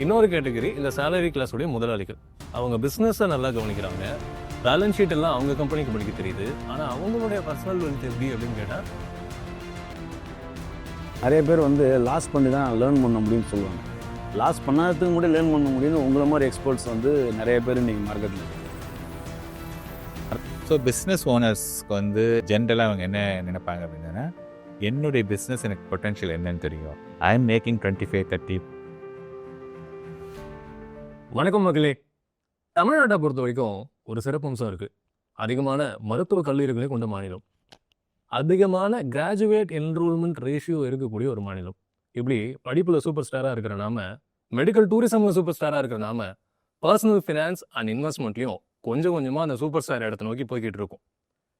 இன்னொரு கேட்டகரி இந்த salary class உடைய முதலாளிகள். அவங்க பிஸ்னஸை நல்லா கவனிக்கிறாங்க. பேலன்ஸ் ஷீட் எல்லாம் அவங்க கம்பெனிக்கு படிக்க தெரியுது. ஆனால் அவங்களுடைய பர்சனல் வெல்த் எப்படி அப்படின்னு கேட்டால், நிறைய பேர் லாஸ் பண்ணி தான் லேர்ன் பண்ண முடியும்னு சொல்லுவாங்க. லாஸ் பண்ணாததுக்கு கூட லேர்ன் பண்ண முடியும்னு உங்களை மாதிரி எக்ஸ்பர்ட்ஸ் நிறைய பேர் இன்றைக்கி மார்க்கெட்டில். ஸோ பிஸ்னஸ் ஓனர்ஸ்க்கு ஜென்ரலாக அவங்க என்ன நினைப்பாங்க அப்படின்னா, என்னுடைய பிஸ்னஸ் எனக்கு பொட்டன்ஷியல் என்னன்னு தெரியும். I am making 25-30. வணக்கம் மகளே. தமிழ்நாட்டை பொறுத்த வரைக்கும் ஒரு சிறப்பம்சம் இருக்குது. அதிகமான மருத்துவ கல்லூரிகளை கொண்ட மாநிலம், அதிகமான கிராஜுவேட் என்ரோல்மெண்ட் ரேஷியோ இருக்கக்கூடிய ஒரு மாநிலம். இப்படி படிப்பில் சூப்பர் ஸ்டாராக இருக்கிற நாம, மெடிக்கல் டூரிசம் சூப்பர் ஸ்டாராக இருக்கிற நாம, பர்சனல் ஃபினான்ஸ் அண்ட் இன்வெஸ்ட்மெண்ட்லையும் கொஞ்சம் கொஞ்சமாக அந்த சூப்பர் ஸ்டார் இடத்த நோக்கி போய்கிட்டு இருக்கோம்.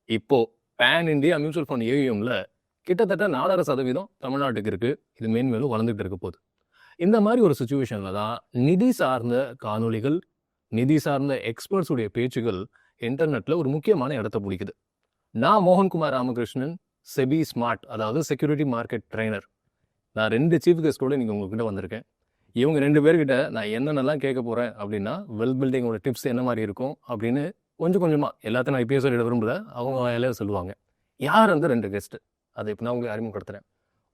இப்போ பேன் இந்தியா மியூச்சுவல் ஃபண்ட் ஏவிஎம்ல கிட்டத்தட்ட 4.5% தமிழ்நாட்டுக்கு இருக்குது. இது மேன்மேலும் வளர்ந்துகிட்டு இருக்க போகுது. இந்த மாதிரி ஒரு சுச்சுவேஷனில் தான் நிதி சார்ந்த காணொலிகள், நிதி சார்ந்த எக்ஸ்பர்ட்ஸுடைய பேச்சுகள் இன்டர்நெட்டில் ஒரு முக்கியமான இடத்த பிடிக்குது. நான் மோகன்குமார் ராமகிருஷ்ணன், செபி ஸ்மார்ட், அதாவது செக்யூரிட்டி மார்க்கெட் ட்ரைனர். நான் 2 சீஃப் கெஸ்ட்டோடு நீங்கள் உங்ககிட்ட வந்திருக்கேன். இவங்க 2 பேர்கிட்ட நான் என்னென்னலாம் கேட்க போகிறேன் அப்படின்னா, வெல் பில்டிங்கோட டிப்ஸ் என்ன மாதிரி இருக்கும் அப்படின்னு கொஞ்சம் கொஞ்சமாக எல்லாத்தையும் நான் இப்பயே சொல்லிட விரும்பல, அவங்க வேலையை சொல்லுவாங்க. யார் அந்த 2 கெஸ்ட்டு அதை இப்போ நான் உங்களுக்கு அறிமுகப்படுத்துகிறேன்.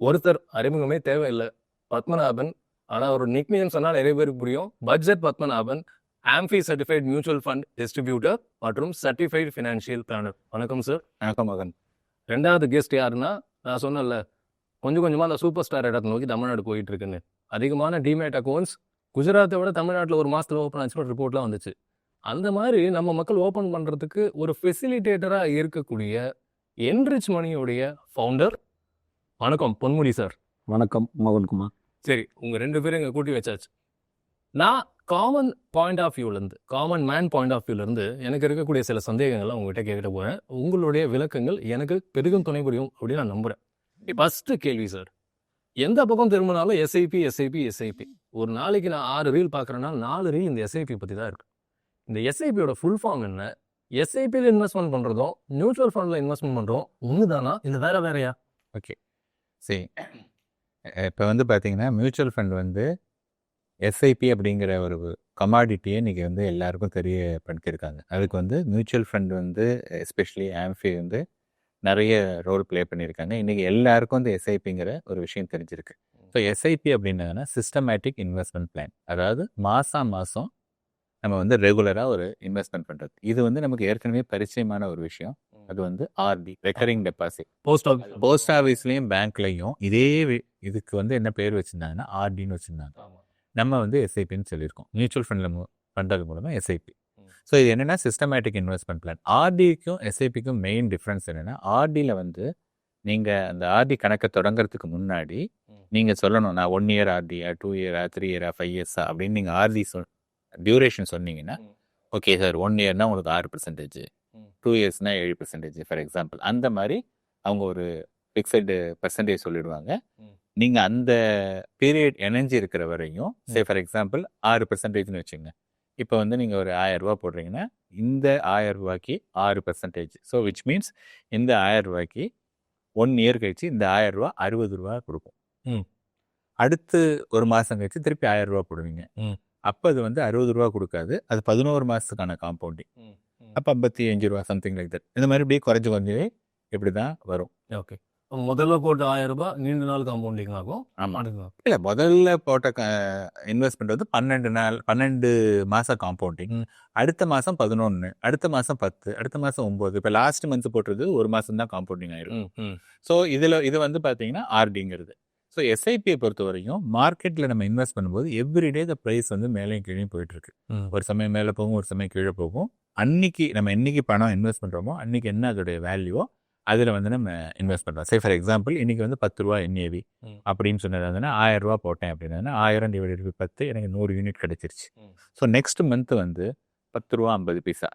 ஒருத்தர் அறிமுகமே தேவையில்லை, பத்மநாபன். ஆனால் ஒரு நிக்நேம் சொன்னால் நிறைய பேருக்கு புரியும். Budget Padmanabhan, AMFI certified mutual fund distributor மற்றும் சர்டிஃபைட் ஃபினான்ஷியல் பிளானர். வணக்கம் சார். வணக்கம் மகன். 2வது கெஸ்ட் யாருன்னா, நான் சொன்னேன்ல கொஞ்சம் கொஞ்சமாக அந்த சூப்பர் ஸ்டார் இடத்தை நோக்கி தமிழ்நாடு போயிட்டு இருக்குன்னு. அதிகமான டிமேட் அக்கௌண்ட்ஸ் குஜராத்தை விட தமிழ்நாட்டில் ஒரு மாதத்தில் ஓப்பன் ஆச்சுன்னு ரிப்போர்ட்லாம் வந்துச்சு. அந்த மாதிரி நம்ம மக்கள் ஓப்பன் பண்ணுறதுக்கு ஒரு ஃபெசிலிட்டேட்டராக இருக்கக்கூடிய என்ரிச் மணியோடைய ஃபவுண்டர். வணக்கம் பொன்முடி சார். வணக்கம் மோகன்குமார். சரி, உங்கள் 2 பேரும் இங்கே கூட்டி வச்சாச்சு. நான் காமன் பாயிண்ட் ஆஃப் வியூலேருந்து, காமன் மேன் பாயிண்ட் ஆஃப் வியூலேருந்து எனக்கு இருக்கக்கூடிய சில சந்தேகங்கள்லாம் உங்கள்கிட்ட கேட்கிட்ட போகிறேன். உங்களுடைய விளக்கங்கள் எனக்கு பெரிதும் துணை புரியும் அப்படின்னு நான் நம்புகிறேன். ஃபஸ்ட்டு கேள்வி சார், எந்த பக்கம் திரும்பினாலும் எஸ்ஐபி எஸ்ஐபி எஸ்ஐபி. ஒரு நாளைக்கு நான் 6 ரீல் பார்க்குறேன்னா 4 ரீல் இந்த எஸ்ஐபி பற்றி தான் இருக்குது. இந்த எஸ்ஐபியோட ஃபுல் ஃபார்ம் என்ன? எஸ்ஐபியில் இன்வெஸ்ட்மெண்ட் பண்ணுறதும் மியூச்சுவல் ஃபண்டில் இன்வெஸ்ட்மெண்ட் பண்ணுறோம் ஒன்று தானா, இல்லை வேறையா? ஓகே, சரி. இப்போ பார்த்தீங்கன்னா மியூச்சுவல் ஃபண்ட் எஸ்ஐபி அப்படிங்கிற ஒரு கமாடிட்டியை இன்றைக்கி எல்லாருக்கும் தெரியப்படுத்தியிருக்காங்க. அதுக்கு மியூச்சுவல் ஃபண்ட் எஸ்பெஷலி ஆம்பி நிறைய ரோல் ப்ளே பண்ணியிருக்காங்க. இன்றைக்கி எல்லாருக்கும் எஸ்ஐபிங்கிற ஒரு விஷயம் தெரிஞ்சிருக்கு. ஸோ எஸ்ஐபி அப்படின்னா சிஸ்டமேட்டிக் இன்வெஸ்ட்மெண்ட் பிளான். அதாவது மாதம் நம்ம ரெகுலராக ஒரு இன்வெஸ்ட்மெண்ட் பண்ணுறது. இது நமக்கு ஏற்கனவே பரிச்சயமான ஒரு விஷயம். அது ஆர்டி, ரெக்கரிங் டெபாசிட். போஸ்ட் ஆஃபீஸ்லேயும் பேங்க்லேயும் இதே இதுக்கு என்ன பேர் வச்சுருந்தாங்கன்னா ஆர்டின்னு வச்சுருந்தாங்க. நம்ம எஸ்ஐபின்னு சொல்லியிருக்கோம். மியூச்சுவல் ஃபண்டில் பண்ணுறது மூலமாக எஸ்ஐபி. ஸோ இது என்னென்னா சிஸ்டமேட்டிக் இன்வெஸ்ட்மெண்ட் பிளான். ஆர்டிக்கும் எஸ்ஐபிக்கும் மெயின் டிஃப்ரென்ஸ் என்னென்னா, ஆர்டியில் நீங்கள் அந்த ஆர்டி கணக்கை தொடங்குறதுக்கு முன்னாடி நீங்கள் சொல்லணும், நான் 1 இயர் ஆர்டியா, 2 இயரா, 3 இயரா, 5 இயர்ஸா அப்படின்னு நீங்கள் ஆர்டி டியூரேஷன் சொன்னீங்கன்னா, ஓகே சார் 1 இயர்னா உங்களுக்கு 6%, 2 இயர்ஸ்னா 7% ஃபார் எக்ஸாம்பிள். அந்த மாதிரி அவங்க ஒரு ஃபிக்ஸடு பர்சன்டேஜ் சொல்லிடுவாங்க. நீங்கள் அந்த பீரியட் எனர்ஜி இருக்கிற வரையும், சே ஃபார் எக்ஸாம்பிள் 6%ன்னு வச்சுங்க. இப்போ நீங்கள் ஒரு 1000 ரூபா போடுறீங்கன்னா, இந்த 1000 ரூபாய்க்கு 6%. ஸோ விச் மீன்ஸ் இந்த 1000 ரூபாய்க்கு 1 இயர் கழிச்சு இந்த 1000 ரூபா 60 ரூபா கொடுக்கும். அடுத்து ஒரு மாதம் கழிச்சு திருப்பி 1000 ரூபா போடுவீங்க. அப்போ அது 60 ரூபா கொடுக்காது, அது 11 மாதத்துக்கான காம்பவுண்டிங். அப்போ 55 ரூபா சம்திங் லைக் தட். இந்த மாதிரி இப்படியே குறைஞ்சே இப்படி தான் வரும். ஓகே, முதல்ல போட்ட 1000 ரூபாய் நீண்ட நாள் காம்பவுண்டிங் ஆகும். ஆமாம், இல்லை முதல்ல போட்ட இன்வெஸ்ட்மெண்ட் 12 மாதம் காம்பவுண்டிங், அடுத்த மாதம் 11, அடுத்த மாதம் 10, அடுத்த மாதம் 9. இப்போ லாஸ்ட் மந்த் போட்டுறது 1 மாதம் தான் காம்பவுண்டிங் ஆயிரும். ஸோ இது பார்த்தீங்கன்னா ஆர்டிங்கிறது. ஸோ எஸ்ஐபியை பொறுத்த வரையும் மார்க்கெட்டில் நம்ம இன்வெஸ்ட் பண்ணும்போது எவ்ரிடே த ப்ரைஸ் மேலேயும் கீழே போயிட்டுருக்கு. ஒரு சமயம் மேலே போகும், ஒரு சமயம் கீழே போகும். அன்னைக்கு நம்ம என்னைக்கு பணம் இன்வெஸ்ட் பண்ணுறோமோ அன்னைக்கு என்ன அதோடைய வேல்யூவோ அதில் நம்ம இன்வெஸ்ட் பண்ணுறோம். சே ஃபார் எக்ஸாம்பிள் இன்றைக்கி 10 ரூபா என்ஏவி அப்படின்னு சொன்னது 1000 ரூபா போட்டேன் அப்படின்னா 1000 / 10 எனக்கு 100 யூனிட் கிடச்சிருச்சு. ஸோ நெக்ஸ்ட் மந்த் 10 ரூபா 50 பைசா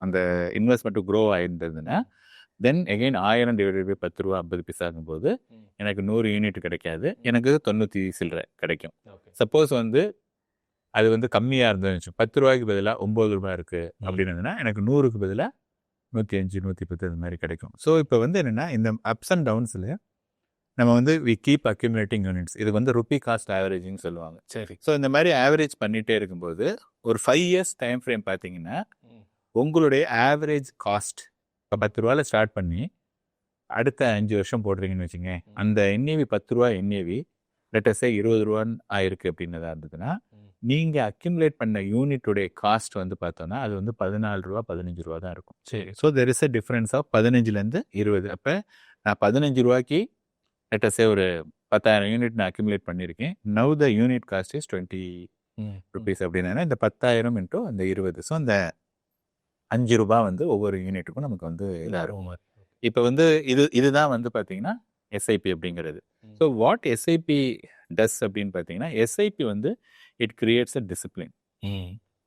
அந்த இன்வெஸ்ட்மெண்ட்டு க்ரோ ஆகிருந்ததுன்னா, தென் எகெயின் 1000 / 10 ரூபா 50 பைசாங்கும்போது எனக்கு 100 யூனிட் கிடைக்காது, எனக்கு 90 சில்லறை கிடைக்கும். சப்போஸ் அது கம்மியாக இருந்ததுன்னு 10 ரூபாய்க்கு பதிலாக 9 ரூபாய் இருக்குது அப்படின்னா எனக்கு 100க்கு பதிலாக 105, 110 இந்த மாதிரி கிடைக்கும். ஸோ இப்போ என்னென்னா இந்த அப்ஸ் அண்ட் டவுன்ஸில் நம்ம வந்து வி கீப் அக்யூமுலேட்டிங் யூனிட்ஸ். இது வந்து ருப்பி காஸ்ட் ஆவரேஜிங் சொல்லுவாங்க. சரி. ஸோ இந்த மாதிரி ஆவரேஜ் பண்ணிகிட்டே இருக்கும்போது ஒரு 5 இயர்ஸ் டைம் ஃப்ரேம் பார்த்தீங்கன்னா உங்களுடைய ஆவரேஜ் காஸ்ட் இப்போ 10 ரூபாயில் ஸ்டார்ட் பண்ணி அடுத்த 5 வருஷம் போடுறீங்கன்னு வச்சுங்க, அந்த என்ஏவி 10 ரூபா என்ஏவி லெட்டஸே 20 ரூபான்னு ஆயிருக்கு அப்படின்னதா இருந்ததுன்னா நீங்கள் அக்யூமுலேட் பண்ண யூனிட்டுடைய காஸ்ட் வந்து பார்த்தோன்னா அது வந்து 14 ரூபா 15 ரூபா தான் இருக்கும். சரி. So there is a difference of 15லேருந்து 20. அப்போ நான் 15 ரூபாய்க்கு லெட்டஸே ஒரு 10,000 யூனிட் நான் அக்யூமுலேட் பண்ணியிருக்கேன். Now the unit cost is 20 rupees அப்படின்னா இந்த 10,000 இன்ட்டு அந்த 20. ஸோ அந்த 5 ரூபா வந்து ஒவ்வொரு யூனிட்டுக்கும் நமக்கு வந்து இதாக இருக்கும். இப்போ வந்து இதுதான் வந்து பார்த்தீங்கன்னா எஸ்ஐபி அப்படிங்கிறது. ஸோ வாட் எஸ்ஐபி டஸ் அப்படின்னு பார்த்தீங்கன்னா எஸ்ஐபி வந்து இட் கிரியேட்ஸ் அ டிசிப்ளின்.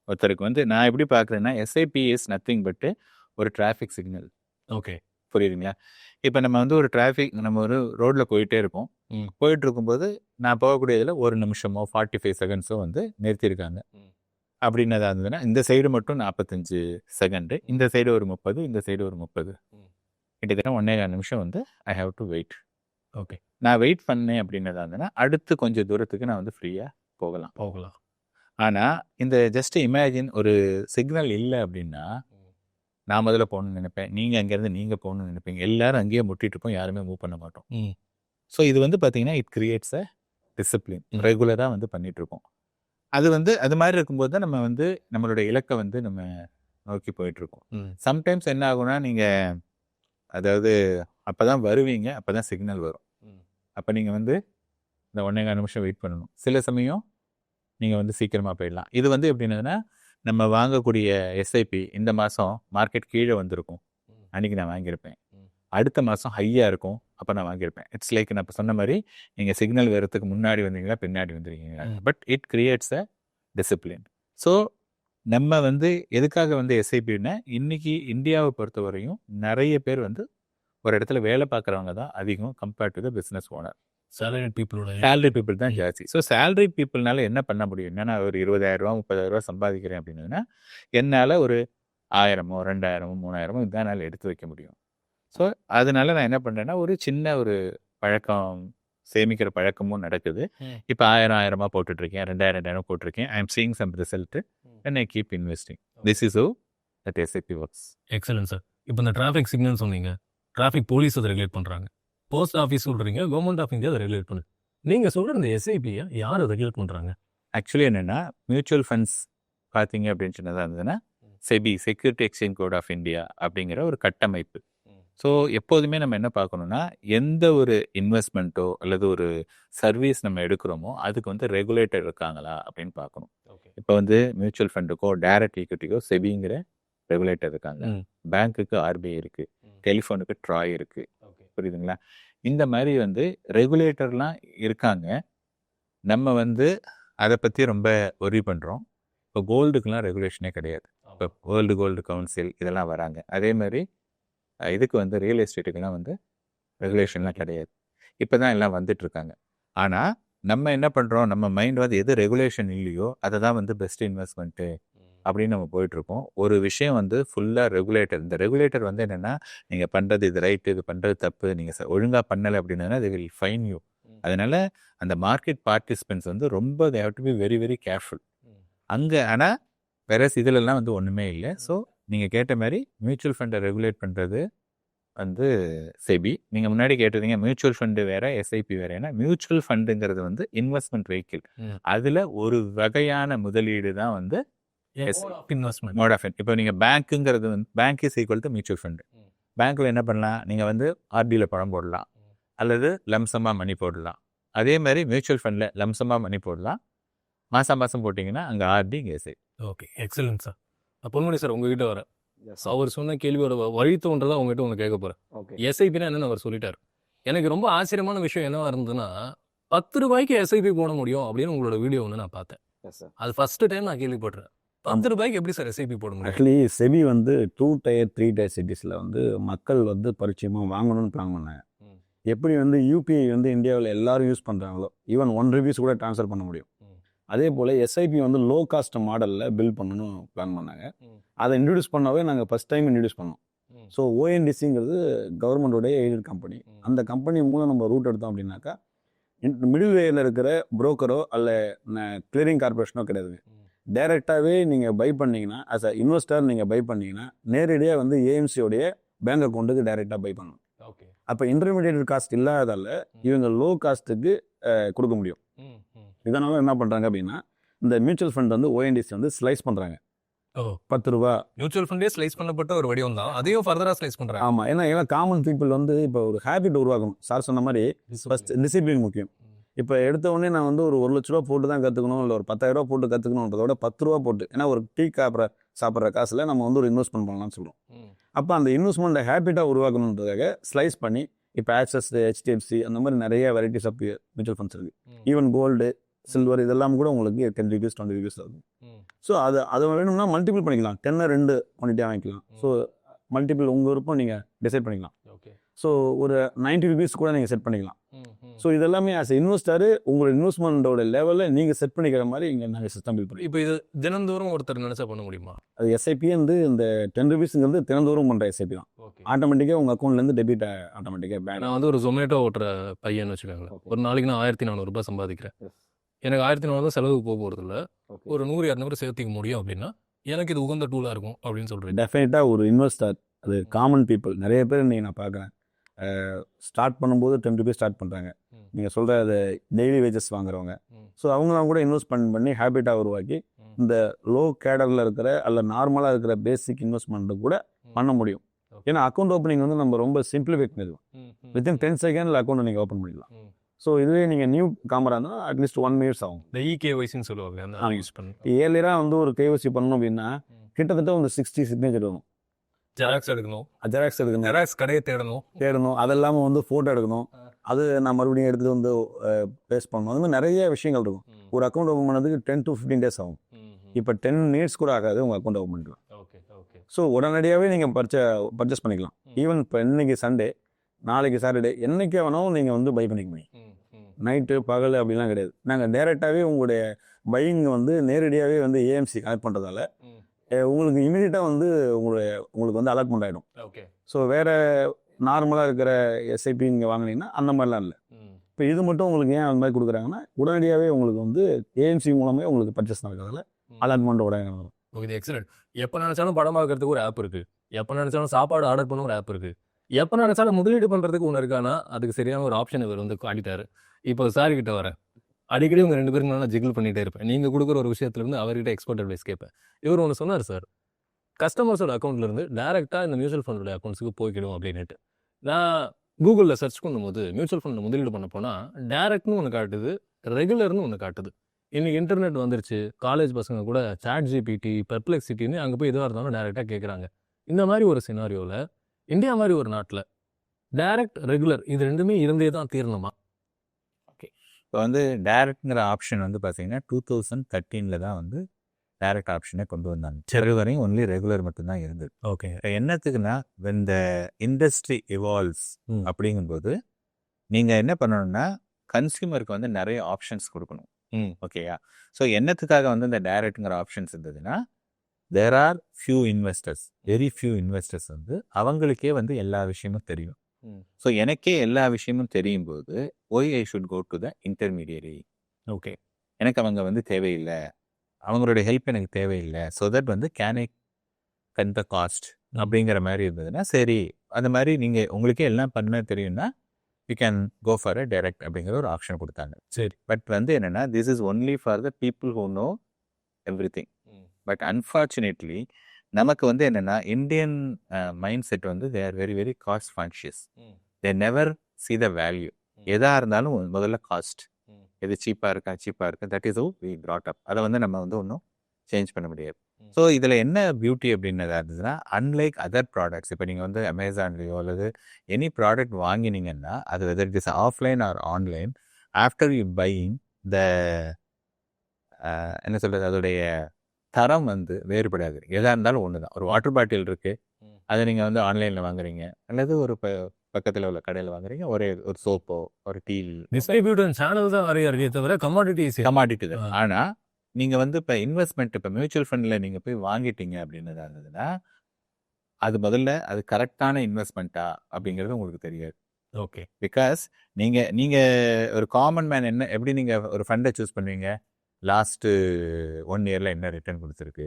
ஒருத்தருக்கு வந்து நான் எப்படி பார்க்குறேன்னா எஸ்ஐபி இஸ் நத்திங் பட்டு ஒரு டிராஃபிக் சிக்னல். ஓகே, புரியுதுங்களா? இப்போ நம்ம வந்து ஒரு நம்ம ஒரு ரோட்டில் போயிட்டே இருப்போம். போயிட்டு இருக்கும்போது நான் போகக்கூடியதில் 1 நிமிஷமோ 45 செகண்ட்ஸோ வந்து நிறுத்தியிருக்காங்க அப்படின்னதா இருந்ததுன்னா இந்த சைடு மட்டும் 45 செகண்டு, இந்த சைடு ஒரு 30, இந்த சைடு ஒரு 30, கிட்டத்தட்ட 1.5 நிமிஷம் வந்து I have to wait. Okay, நான் வெயிட் பண்ணேன் அப்படின்னதா இருந்ததுன்னா அடுத்து கொஞ்சம் தூரத்துக்கு நான் வந்து ஃப்ரீயாக போகலாம். ஆனால் இந்த ஜஸ்ட் இமேஜின் ஒரு சிக்னல் இல்லை அப்படின்னா நான் முதல்ல போகணும்னு நினைப்பேன், நீங்கள் அங்கேருந்து நீங்கள் போகணும்னு நினைப்பீங்க, எல்லாரும் அங்கேயே முட்டிட்டு இருப்போம், யாருமே மூவ் பண்ண மாட்டோம். ஸோ இது வந்து பார்த்தீங்கன்னா இட் கிரியேட்ஸ் அ டிசிப்ளின். ரெகுலராக வந்து பண்ணிகிட்ருக்கோம். அது வந்து அது மாதிரி இருக்கும்போது தான் நம்ம வந்து நம்மளுடைய இலக்கை வந்து நம்ம நோக்கி போயிட்டுருக்கோம். சம்டைம்ஸ் என்ன ஆகும்னா நீங்கள் அதாவது அப்போ தான் வருவீங்க, அப்போ தான் சிக்னல் வரும். அப்போ நீங்கள் வந்து இந்த 1.5 நிமிஷம் வெயிட் பண்ணணும். சில சமயம் நீங்கள் வந்து சீக்கிரமாக போயிடலாம். இது வந்து எப்படின்னா நம்ம வாங்கக்கூடிய எஸ்ஐபி இந்த மாதம் மார்க்கெட் கீழே வந்திருக்கும், அன்றைக்கி நான் வாங்கியிருப்பேன். அடுத்த மாதம் ஹையாக இருக்கும், அப்போ நான் வாங்கியிருப்பேன். இட்ஸ் லைக் நான் இப்போ சொன்ன மாதிரி நீங்கள் சிக்னல் வரத்துக்கு முன்னாடி வந்தீங்களா பின்னாடி வந்துருக்கீங்களா, but it creates a discipline. So நம்ம வந்து எதுக்காக வந்து எஸ்ஐபின்னா இன்றைக்கி இந்தியாவை பொறுத்தவரையும் நிறைய பேர் வந்து ஒரு இடத்துல வேலை பார்க்குறவங்க தான் அதிகம் compared to the business owner. Salary people தான் ஜாஸ்தி. ஸோ சேலரி பீப்புள்னால என்ன பண்ண முடியும்? என்னன்னா ஒரு 20,000 ரூபா 30,000 ரூபா சம்பாதிக்கிறேன் அப்படின்னா என்னால் ஒரு 1000மோ 2000மோ 3000மோ இதுதான் என்னால் எடுத்து வைக்க முடியும். ஸோ அதனால நான் என்ன பண்ணுறேன்னா ஒரு சின்ன ஒரு பழக்கம், சேமிக்கிற பழக்கமும் நடக்குது. இப்போ 1000 போட்டுட்ருக்கேன், 2000 போட்டிருக்கேன். I am seeing some result and I keep investing. This is how that SIP works. Excellent sir. இப்போ இந்த டிராஃபிக் சிக்னல் சொன்னீங்க, டிராஃபிக் போலீஸ் அதை ரெகுலேட் பண்ணுறாங்க, போஸ்ட் ஆஃபீஸ் சொல்கிறீங்க, கவர்மெண்ட் ஆஃப் இந்தியா அதை ரெகுலேட் பண்ணுது. நீங்கள் சொல்கிற இந்த எஸ்ஐபியை யார் ரெகுலேட் பண்ணுறாங்க? ஆக்சுவலி என்னென்னா மியூச்சுவல் ஃபண்ட்ஸ் பார்த்தீங்க அப்படின்னு சொன்னதாக இருந்ததுன்னா SEBI, security exchange code of India அப்படிங்கிற ஒரு கட்டமைப்பு. ஸோ எப்போதுமே நம்ம என்ன பார்க்கணுன்னா எந்த ஒரு இன்வெஸ்ட்மெண்ட்டோ அல்லது ஒரு சர்வீஸ் நம்ம எடுக்கிறோமோ அதுக்கு வந்து ரெகுலேட்டர் இருக்காங்களா அப்படின்னு பார்க்கணும். இப்போ வந்து மியூச்சுவல் ஃபண்டுக்கோ டைரக்ட் ஈக்விட்டிக்கோ செபிங்கிற ரெகுலேட்டர் இருக்காங்க, பேங்க்குக்கு ஆர்பிஐ இருக்குது, டெலிஃபோனுக்கு ட்ராய் இருக்குது. புரியுதுங்களா? இந்த மாதிரி வந்து ரெகுலேட்டர்லாம் இருக்காங்க. நம்ம வந்து அதை பற்றி ரொம்ப ஒரி பண்ணுறோம். இப்போ கோல்டுக்கெலாம் ரெகுலேஷனே கிடையாது. இப்போ வேர்ல்டு கோல்டு கவுன்சில் இதெல்லாம் வராங்க. அதே மாதிரி இதுக்கு வந்து ரியல் எஸ்டேட்டுக்கெல்லாம் வந்து ரெகுலேஷன்லாம் கிடையாது. இப்போ தான் எல்லாம் வந்துட்டுருக்காங்க. ஆனால் நம்ம என்ன பண்ணுறோம், நம்ம மைண்ட் வந்து எது ரெகுலேஷன் இல்லையோ அதை தான் வந்து பெஸ்ட் இன்வெஸ்ட்மெண்ட்டு அப்படின்னு நம்ம போயிட்டுருக்கோம். ஒரு விஷயம் வந்து ஃபுல்லாக ரெகுலேட்டர். இந்த ரெகுலேட்டர் வந்து என்னென்னா நீங்கள் பண்ணுறது இது ரைட்டு, இது பண்ணுறது தப்பு, நீங்கள் ஒழுங்காக பண்ணலை அப்படின்னா they will fine you. அதனால் அந்த மார்க்கெட் பார்ட்டிசிபென்ட்ஸ் வந்து ரொம்ப they have to be very very careful அங்கே. ஆனால் வேற இதிலெல்லாம் வந்து ஒன்றுமே இல்லை. ஸோ நீங்கள் கேட்ட மாதிரி மியூச்சுவல் ஃபண்டை ரெகுலேட் பண்ணுறது வந்து செபி. நீங்கள் முன்னாடி கேட்டிருந்தீங்க மியூச்சுவல் ஃபண்டு வேறு எஸ்ஐபி வேறு. ஏன்னா மியூச்சுவல் ஃபண்டுங்கிறது வந்து இன்வெஸ்ட்மெண்ட் வெஹிக்கிள். அதில் ஒரு வகையான முதலீடு தான் வந்து இன்வெஸ்ட்மெண்ட் மோட் ஆஃப். இப்போ நீங்கள் பேங்க்குங்கிறது வந்து bank is equal to mutual fund. பேங்க்கில் என்ன பண்ணலாம், நீங்கள் வந்து ஆர்டியில் பணம் போடலாம் அல்லது லம்சமாக மணி போடலாம். அதே மாதிரி மியூச்சுவல் ஃபண்டில் லம்சமாக மணி போடலாம். மாதம் மாதம் போட்டிங்கன்னா அங்கே ஆர்டி, இங்கே SI. Okay, excellent sir. Ponmani sir உங்ககிட்ட வர அவர் சொன்ன கேள்வியோட வழித்தோன்றதா உங்ககிட்ட ஒன்று கேட்க போகிறேன். எஸ்ஐபினா என்னன்னு அவர் சொல்லிட்டார். எனக்கு ரொம்ப ஆச்சரியமான விஷயம் என்னவா இருந்ததுன்னா 10 ரூபாய்க்கு எஸ்ஐபி போட முடியும் அப்படின்னு உங்களோட வீடியோ ஒன்று நான் பார்த்தேன். அது ஃபர்ஸ்ட் டைம் நான் கேள்விப்பட்டேன். 10 ரூபாய்க்கு எப்படி சார் எஸ்ஐபி போட முடியும்? ஆக்சுவலி செபி வந்து 2 tier 3 tier சிட்டிஸில் வந்து மக்கள் வந்து பரிச்சயமாக வாங்கணும்னு பிளான் பண்ணாங்க. எப்படி வந்து யூபிஐ வந்து இந்தியாவில் எல்லாரும் யூஸ் பண்ணுறாங்களோ ஈவன் 1 rupees கூட ட்ரான்ஸ்ஃபர் பண்ண முடியும். அதே போல் எஸ்ஐபி வந்து லோ காஸ்ட் மாடலில் பில் பண்ணணும் பிளான் பண்ணாங்க. அதை இன்ட்ரடியூஸ் பண்ணாவே நாங்கள் ஃபஸ்ட் டைம் இன்ட்ரடியூஸ் பண்ணோம். ஸோ ஓஎன்டிசிங்கிறது கவர்மெண்டோடைய எய்டட் கம்பெனி. அந்த கம்பெனி மூலம் நம்ம ரூட் எடுத்தோம் அப்படின்னாக்கா மிடில் வேயில் இருக்கிற புரோக்கரோ அல்ல கிளியரிங் கார்பரேஷனோ கிடையாது. டைரெக்டாகவே நீங்கள் பை பண்ணீங்கன்னா ஆஸ் அ இன்வெஸ்டர் நீங்கள் பை பண்ணீங்கன்னா நேரடியாக வந்து ஏஎம்சியோடைய பேங்க் அக்கௌண்ட்டுக்கு டைரெக்டாக பை பண்ணணும். ஓகே. அப்போ இன்டர்மீடியேட் காஸ்ட் இல்லாதால இவங்க லோ காஸ்ட்டுக்கு கொடுக்க முடியும். இதனால என்ன பண்ணுறாங்க அப்படின்னா இந்த மியூச்சுவல் ஃபண்ட் வந்து ஓஎன்டிசி வந்து ஸ்லைஸ் பண்ணுறாங்க. ஓ. 10 ரூபா. மியூச்சுவல் ஃபண்டே ஸ்லைஸ் பண்ணப்பட்ட ஒரு வடிவம் தான், அதையும் ஃபர்தராக ஸ்லைஸ் பண்ணுறாங்க. ஆமாம், ஏன்னா காமன் பீப்புள் வந்து இப்போ ஒரு ஹேபிட் உருவாக்கணும். சார் சொன்ன மாதிரி ஃபர்ஸ்ட் டிசிப்ளின் முக்கியம். இப்போ எடுத்த உடனே நான் வந்து ஒரு 1 லட்ச ரூபா போட்டு தான் கற்றுக்கணும், இல்லை ஒரு 10,000 ரூபா போட்டு கற்றுக்கணுன்றத விட 10 ரூபா போட்டு, ஏன்னா ஒரு டீ சாப்பிட்ற காசில் நம்ம வந்து ஒரு இன்வெஸ்ட்மெண்ட் பண்ணலாம்னு சொல்லுவோம். அப்போ அந்த இன்வெஸ்ட்மெண்ட்டை ஹேபிட்டாக உருவாக்கணுன்றதுக்காக ஸ்லைஸ் பண்ணி இப்போ ஆக்சஸ், ஹெச்டிஎஃப்சி அந்த மாதிரி நிறைய வெரைட்டிஸ் ஆஃப் மியூச்சுவல் ஃபண்ட்ஸ் இருக்குது. ஈவன் கோல்டு, சில்வர் இதெல்லாம் கூட உங்களுக்கு 10 rupees 20 rupees ஆகும். ஸோ அது வேணும்னா மல்டிபிள் பண்ணிக்கலாம். 10 2 குவான்டிட்டியாக வாங்கிக்கலாம். ஸோ மல்டிபிள் உங்கள் விருப்பம் நீங்கள் டிசைட் பண்ணிக்கலாம். ஓகே. ஸோ ஒரு 90 rupees கூட நீங்கள் செட் பண்ணிக்கலாம். ஸோ இதெல்லாமே ஆஸ் இன்வெஸ்டர் உங்களோட இன்வெஸ்ட்மெண்ட்டோட லெவலில் நீங்கள் செட் பண்ணிக்கிற மாதிரி இங்கே நாங்கள் சிஸ்டம் பில் பண்ணி. இப்போ இது தினந்தோறும் ஒருத்தர் நினைச்சா பண்ண முடியுமா? அது எஸ்ஐபி வந்து இந்த 10 rupeesங்கிறது தினந்தோறும் பண்ணுற எஸ்ஐபி தான். ஆட்டோமேட்டிக்காக உங்கள் அக்கௌண்ட்லேருந்து டெபிட் ஆட்டோமேட்டிக்காக பேங்க். நான் வந்து ஒரு ஜொமேட்டோ ஓட்டுற பையன் வச்சுக்கோங்களேன். ஒரு நாளைக்கு நான் 1400 ரூபாய் சம்பாதிக்கிறேன். எனக்கு 1400 செலவுக்கு போக போகிறது இல்லை. ஒரு 100-200 சேர்த்திக்க முடியும் அப்படின்னா எனக்கு இது உகந்த டூலாக இருக்கும் அப்படின்னு சொல்கிறேன். டெஃபினட்டாக ஒரு இன்வெஸ்டர், அது காமன் பீப்புள் நிறைய பேர் இன்றைக்கி நான் பார்க்குறேன். ஸ்டார்ட் பண்ணும்போது 10 rupees ஸ்டார்ட் பண்ணுறாங்க. நீங்கள் சொல்கிற அது டெய்லி வேஜஸ் வாங்குறவங்க. ஸோ அவங்களாம் கூட இன்வெஸ்ட் பண்ணி ஹேபிட்டாக உருவாக்கி இந்த லோ கேடரில் இருக்கிற அல்ல நார்மலாக இருக்கிற பேசிக் இன்வெஸ்ட்மெண்ட்டு கூட பண்ண முடியும். ஏன்னா அக்கௌண்ட் ஓப்பனிங் வந்து நம்ம ரொம்ப சிம்பிளிஃபை பண்ணிடுவோம். வித்தின் 10 seconds அக்கௌண்ட் நீங்கள் ஓப்பன் பண்ணிடலாம். ஸோ இதுவே நீங்கள் நியூ காமராக இருந்தால் அட்லீஸ்ட் 1 minute ஆகும். இந்த இகேஒய்சின்னு சொல்லுவாங்க, யூஸ் பண்ணி ஏர்லியராக வந்து ஒரு கேஒய்சி பண்ணணும் அப்படின்னா கிட்டத்தட்ட ஒரு 60 signature வரும். ஜெராக்ஸ் எடுக்கணும், ஜெராக்ஸ் கடையை தேடணும், அது இல்லாமல் வந்து ஃபோட்டோ எடுக்கணும், அது நான் மறுபடியும் எடுத்துகிட்டு வந்து பேஸ்ட் பண்ணணும். அது மாதிரி நிறைய விஷயங்கள் இருக்கும். ஒரு அக்கௌண்ட் ஓப்பன் பண்ணதுக்கு 10 to 15 days ஆகும். இப்போ 10 minutes கூட ஆகாது உங்கள் அக்கௌண்ட் ஓப்பன் பண்ணிக்கலாம். ஸோ உடனடியாகவே நீங்கள் பர்ச்சேஸ் பண்ணிக்கலாம். ஈவன் இப்போ இன்னைக்கு சண்டே, நாளைக்கு சாட்டர்டே, என்னைக்கே வேணாலும் நீங்கள் வந்து பை பண்ணிக்க முடியும். நைட்டு பகல் அப்படிலாம் கிடையாது. நாங்கள் டேரெக்டாகவே உங்களுடைய பையிங் வந்து நேரடியாகவே வந்து ஏஎம்சி கனெக்ட் பண்ணுறதால உங்களுக்கு இமீடியட்டாக வந்து உங்களுக்கு வந்து அலாட்மெண்ட் ஆகிடும். ஸோ வேறு நார்மலாக இருக்கிற எஸ்ஐபி நீங்கள் வாங்கினீங்கன்னா அந்த மாதிரிலாம் இல்லை. இப்போ இது மட்டும் உங்களுக்கு ஏன் அந்த மாதிரி கொடுக்குறாங்கன்னா உடனடியாகவே உங்களுக்கு வந்து ஏஎம்சி மூலமே உங்களுக்கு பர்ச்சேஸ் நடக்கிறதால அலாட்மெண்ட் உடனே வரும். Okay, excellent. எப்போ நினச்சாலும் படம் பார்க்கறதுக்கு ஒரு ஆப் இருக்குது, எப்போ நினச்சாலும் சாப்பாடு ஆர்டர் பண்ண ஒரு ஆப் இருக்குது, எப்போ நினச்சாலும் முதலீடு பண்ணுறதுக்கு ஒன்று இருக்கானா அதுக்கு சரியான ஒரு ஆப்ஷன் இவர் வந்து காட்டிட்டாரு. இப்போ சார் கிட்ட வரேன், அடிக்கடி உங்கள் 2 பேருக்கு நான் ஜிகிள் பண்ணிகிட்டே இருப்பேன். நீங்கள் கொடுக்குற ஒரு விஷயத்துலேருந்து அவர்கிட்ட எக்ஸ்பர்ட் அட்வைஸ் கேட்பேன். இவர் ஒன்று சொன்னார் சார், கஸ்டமர்ஸோட அக்கௌண்ட்லேருந்து டேரெக்டாக இந்த மியூச்சுவல் ஃபண்டோட அக்கௌண்ட்ஸுக்கு போய்க்கிடும் அப்படின்ட்டு. நான் கூகுளில் சர்ச் பண்ணும்போது மியூச்சுவல் ஃபண்டில் முதலீடு பண்ண போனால் டேரெக்ட்னு ஒன்று காட்டுது, ரெகுலர்னு ஒன்று காட்டுது. இன்றைக்கி இன்டர்நெட் வந்துருச்சு, காலேஜ் பசங்க கூட சாட் ஜிபிடி, பெர்ப்ளெக்சிட்டின்னு அங்கே போய் எதுவாக இருந்தாலும் டேரெக்டாக கேட்குறாங்க. இந்த மாதிரி ஒரு சினாரியோவில் இந்தியா மாதிரி ஒரு நாட்டில் டைரக்ட், ரெகுலர் இது ரெண்டுமே இருந்தே தான் தீரணுமா? ஓகே, இப்போ வந்து டைரக்ட்ங்கிற ஆப்ஷன் வந்து பார்த்தீங்கன்னா 2013 தான் வந்து டைரக்ட் ஆப்ஷனே கொண்டு வந்தாங்க. சிறு வரையும் ஒன்லி ரெகுலர் மட்டும்தான் இருந்தது. ஓகே, என்னத்துக்குன்னா இந்த இண்டஸ்ட்ரி இவால்வ்ஸ் அப்படிங்கும்போது நீங்கள் என்ன பண்ணணும்னா கன்சியூமருக்கு வந்து நிறைய ஆப்ஷன்ஸ் கொடுக்கணும். ஓகேயா? ஸோ என்னத்துக்காக வந்து இந்த டைரக்ட்ங்கிற ஆப்ஷன்ஸ் இருந்ததுன்னா there are few investors, very few investors வந்து அவங்களுக்கே வந்து எல்லா விஷயமும் தெரியும். ஸோ எனக்கே எல்லா விஷயமும் தெரியும் போது why I should go to the intermediary. Okay, எனக்கு அவங்க வந்து தேவையில்லை, அவங்களுடைய ஹெல்ப் எனக்கு தேவையில்லை. ஸோ தட் வந்து can I gun the cost அப்படிங்கிற மாதிரி இருந்ததுன்னா சரி, அந்த மாதிரி நீங்கள் உங்களுக்கே எல்லாம் பண்ண தெரியும்னா you can go for a direct அப்படிங்கிற ஒரு ஆப்ஷன் கொடுத்தாங்க. சரி, பட் வந்து என்னென்னா this is only for the people who know every thing. But unfortunately நமக்கு வந்து என்னென்னா இந்தியன் மைண்ட் செட் வந்து they are very very cost conscious. They never see the value. எதாக இருந்தாலும் முதல்ல காஸ்ட், எது சீப்பாக இருக்கா, that is who we brought up. அதை வந்து நம்ம வந்து ஒன்றும் சேஞ்ச் பண்ண முடியாது. ஸோ இதில் என்ன பியூட்டி அப்படின்னதா இருந்ததுன்னா அன்லைக் அதர் ப்ராடக்ட்ஸ், இப்போ நீங்கள் வந்து அமேசான்லேயோ அல்லது எனி ப்ராடக்ட் வாங்கினீங்கன்னா அது whether it is offline R online, after you buying த என்ன சொல்கிறது அதோடைய தரம் வந்து வேறுபடாது. எதாக இருந்தாலும் ஒன்று தான். ஒரு வாட்டர் பாட்டில் இருக்குது, அதை நீங்கள் வந்து ஆன்லைனில் வாங்குறீங்க அல்லது ஒரு பக்கத்தில் உள்ள கடையில் வாங்குறீங்க, ஒரே ஒரு சோப்போ ஒரு டீ டிஸ்ட்ரிபியூட்டர் சேனல் தான் வரையறதே தவிர கமாடிட்டி தான். ஆனால் நீங்கள் வந்து இப்போ இன்வெஸ்ட்மெண்ட், இப்போ மியூச்சுவல் ஃபண்டில் நீங்கள் போய் வாங்கிட்டீங்க அப்படின்னதா இருந்ததுன்னா அது முதல்ல அது கரெக்டான இன்வெஸ்ட்மெண்ட்டா அப்படிங்கிறது உங்களுக்கு தெரியாது. ஓகே. பிகாஸ் நீங்க ஒரு காமன் மேன் எப்படி நீங்க ஒரு ஃபண்டை சூஸ் பண்ணுவீங்க? லாஸ்ட்டு 1 இயர்ல என்ன ரிட்டர்ன் கொடுத்துருக்கு,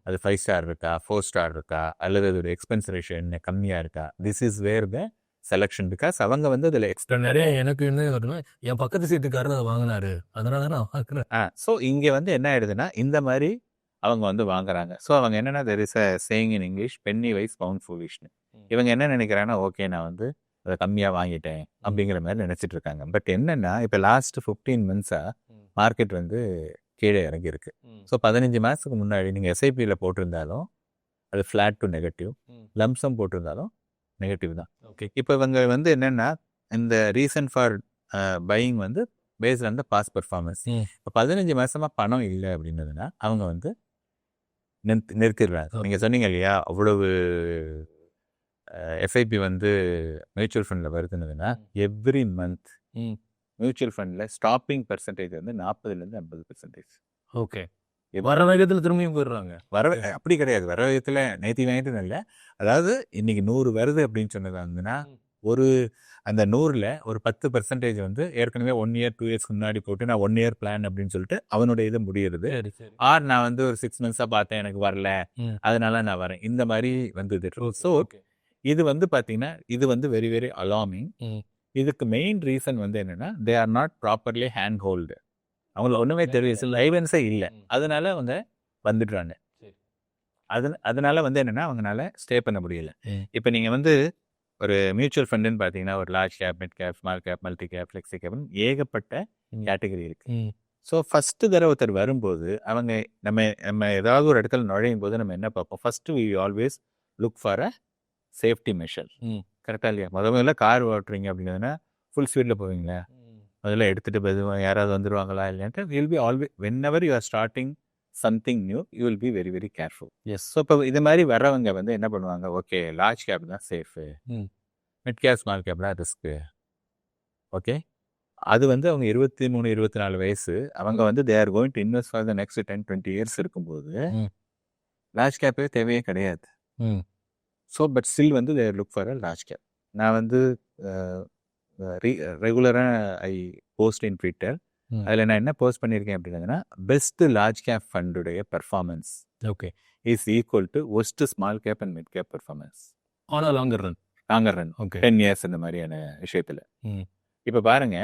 அது 5 ஸ்டார் இருக்கா, 4 ஸ்டார் இருக்கா, அல்லது அதோட எக்ஸ்பென்ஸ் ரேஷியோ என்ன கம்மியாக இருக்கா, this is where the selection. Because அவங்க வந்து அதில் எக்ஸ்ட்ரா நிறைய எனக்கு என்ன வருதுன்னா, என் பக்கத்து சீட்டுக்காரர் அதை வாங்கினாரு, அதனால தான் நான் வாங்குறேன். ஸோ இங்கே வந்து என்ன ஆயிடுதுன்னா இந்த மாதிரி அவங்க வந்து வாங்குறாங்க. ஸோ அவங்க என்னன்னா there is a saying in English, penny wise pound ஃபூலிஷ்னு. இவங்க என்ன நினைக்கிறாங்கன்னா, ஓகே நான் வந்து அதை கம்மியாக வாங்கிட்டேன் அப்படிங்கிற மாதிரி நினச்சிட்டு இருக்காங்க. பட் என்னன்னா இப்போ லாஸ்ட் 15 மந்த்ஸாக மார்க்கெட் வந்து கீழே இறங்கியிருக்கு. ஸோ 15 மாதத்துக்கு முன்னாடி நீங்கள் எஸ்ஐபியில் போட்டிருந்தாலும் அது ஃப்ளாட் டு நெகட்டிவ், லம்சம் போட்டிருந்தாலும் நெகட்டிவ் தான். ஓகே. இப்போ இவங்க வந்து என்னென்னா இந்த ரீசன் ஃபார் பையிங் வந்து based on the past performance. இப்போ 15 மாதமாக பணம் இல்லை அப்படின்னதுன்னா அவங்க வந்து நிறுத்திடுறாங்க. நீங்கள் சொன்னீங்க இல்லையா அவ்வளவு எஸ்ஐபி வந்து மியூச்சுவல் ஃபண்டில் வருதுன்னதுன்னா எவ்ரி மந்த் மியூச்சுவல் ஃபண்டில் ஸ்டாப்பிங் பர்சன்டேஜ் வந்து 40% 50%. ஓகே. வர வேகத்தில் திரும்பியும் போயிடுறாங்க. அப்படி கிடையாது. வர வேகத்தில் நேற்று வாங்கிட்டு இல்லை. அதாவது இன்னைக்கு 100 வருது அப்படின்னு சொன்னது வந்துன்னா ஒரு அந்த 100ல் ஒரு 10% வந்து ஏற்கனவே 1 இயர் 2 இயர்ஸ் முன்னாடி போட்டு நான் 1 இயர் பிளான் அப்படின்னு சொல்லிட்டு அவனுடைய இது முடியுது. ஆர் நான் வந்து ஒரு 6 மந்த்ஸாக பார்த்தேன் எனக்கு வரல அதனால நான் வரேன், இந்த மாதிரி வந்தது. ஸோ இது வந்து பார்த்தீங்கன்னா இது வந்து வெரி வெரி அலார்மிங். இதுக்கு மெயின் ரீசன் வந்து என்னன்னா they are not properly hand hold. அவங்களுக்கு ஒன்றுமே தெரியும், லைவன்ஸே இல்லை, அதனால அவங்க வந்துடுறாங்க. அதனால வந்து என்னன்னா அவங்களால ஸ்டே பண்ண முடியல. இப்போ நீங்கள் வந்து ஒரு மியூச்சுவல் ஃபண்டுன்னு பார்த்தீங்கன்னா ஒரு large cap, mid cap, small cap, multi cap, flexi கேப்னு ஏகப்பட்ட கேட்டகரி இருக்கு. ஸோ ஃபஸ்ட்டு தடவை ஒருத்தர் வரும்போது அவங்க நம்ம ஏதாவது ஒரு இடத்துல நுழையும் போது நம்ம என்ன பார்ப்போம்? First we always look for a safety measure. கரெக்டாக இல்லையா? முதல்ல கார் ஓட்டுறீங்க அப்படிங்கிறதுனா ஃபுல் ஸ்பீடில் போவீங்களா? அதெல்லாம் எடுத்துகிட்டு மெதுவாக யாராவது வந்துடுவாங்களா இல்லைன்ட்டு will be always whenever you are starting something new you will be very very careful. Yes. So இப்போ இது மாதிரி வரவங்க வந்து என்ன பண்ணுவாங்க? ஓகே லார்ஜ் கேப் தான் சேஃபு, மிட் கேப் ஸ்மால் கேப்லாம் ரிஸ்க்கு. ஓகே, அது வந்து அவங்க 23 24 வயசு அவங்க வந்து they are going to invest for the next 10-20 years இருக்கும்போது லார்ஜ் கேப்பே தேவையே கிடையாது. ஸோ பட் ஸ்டில் வந்து they look for a large cap. நான் வந்து ரெகுலராக ஐ போஸ்ட் இன் ட்விட்டர். அதில் நான் என்ன போஸ்ட் பண்ணியிருக்கேன் அப்படின்னா பெஸ்ட் லார்ஜ் கேப் ஃபண்டுடைய performance okay is equal to worst small cap and mid cap performance ஆனால் லாங்கர் ரன் ஓகே 10 இயர்ஸ் இந்த மாதிரியான விஷயத்தில். இப்போ பாருங்க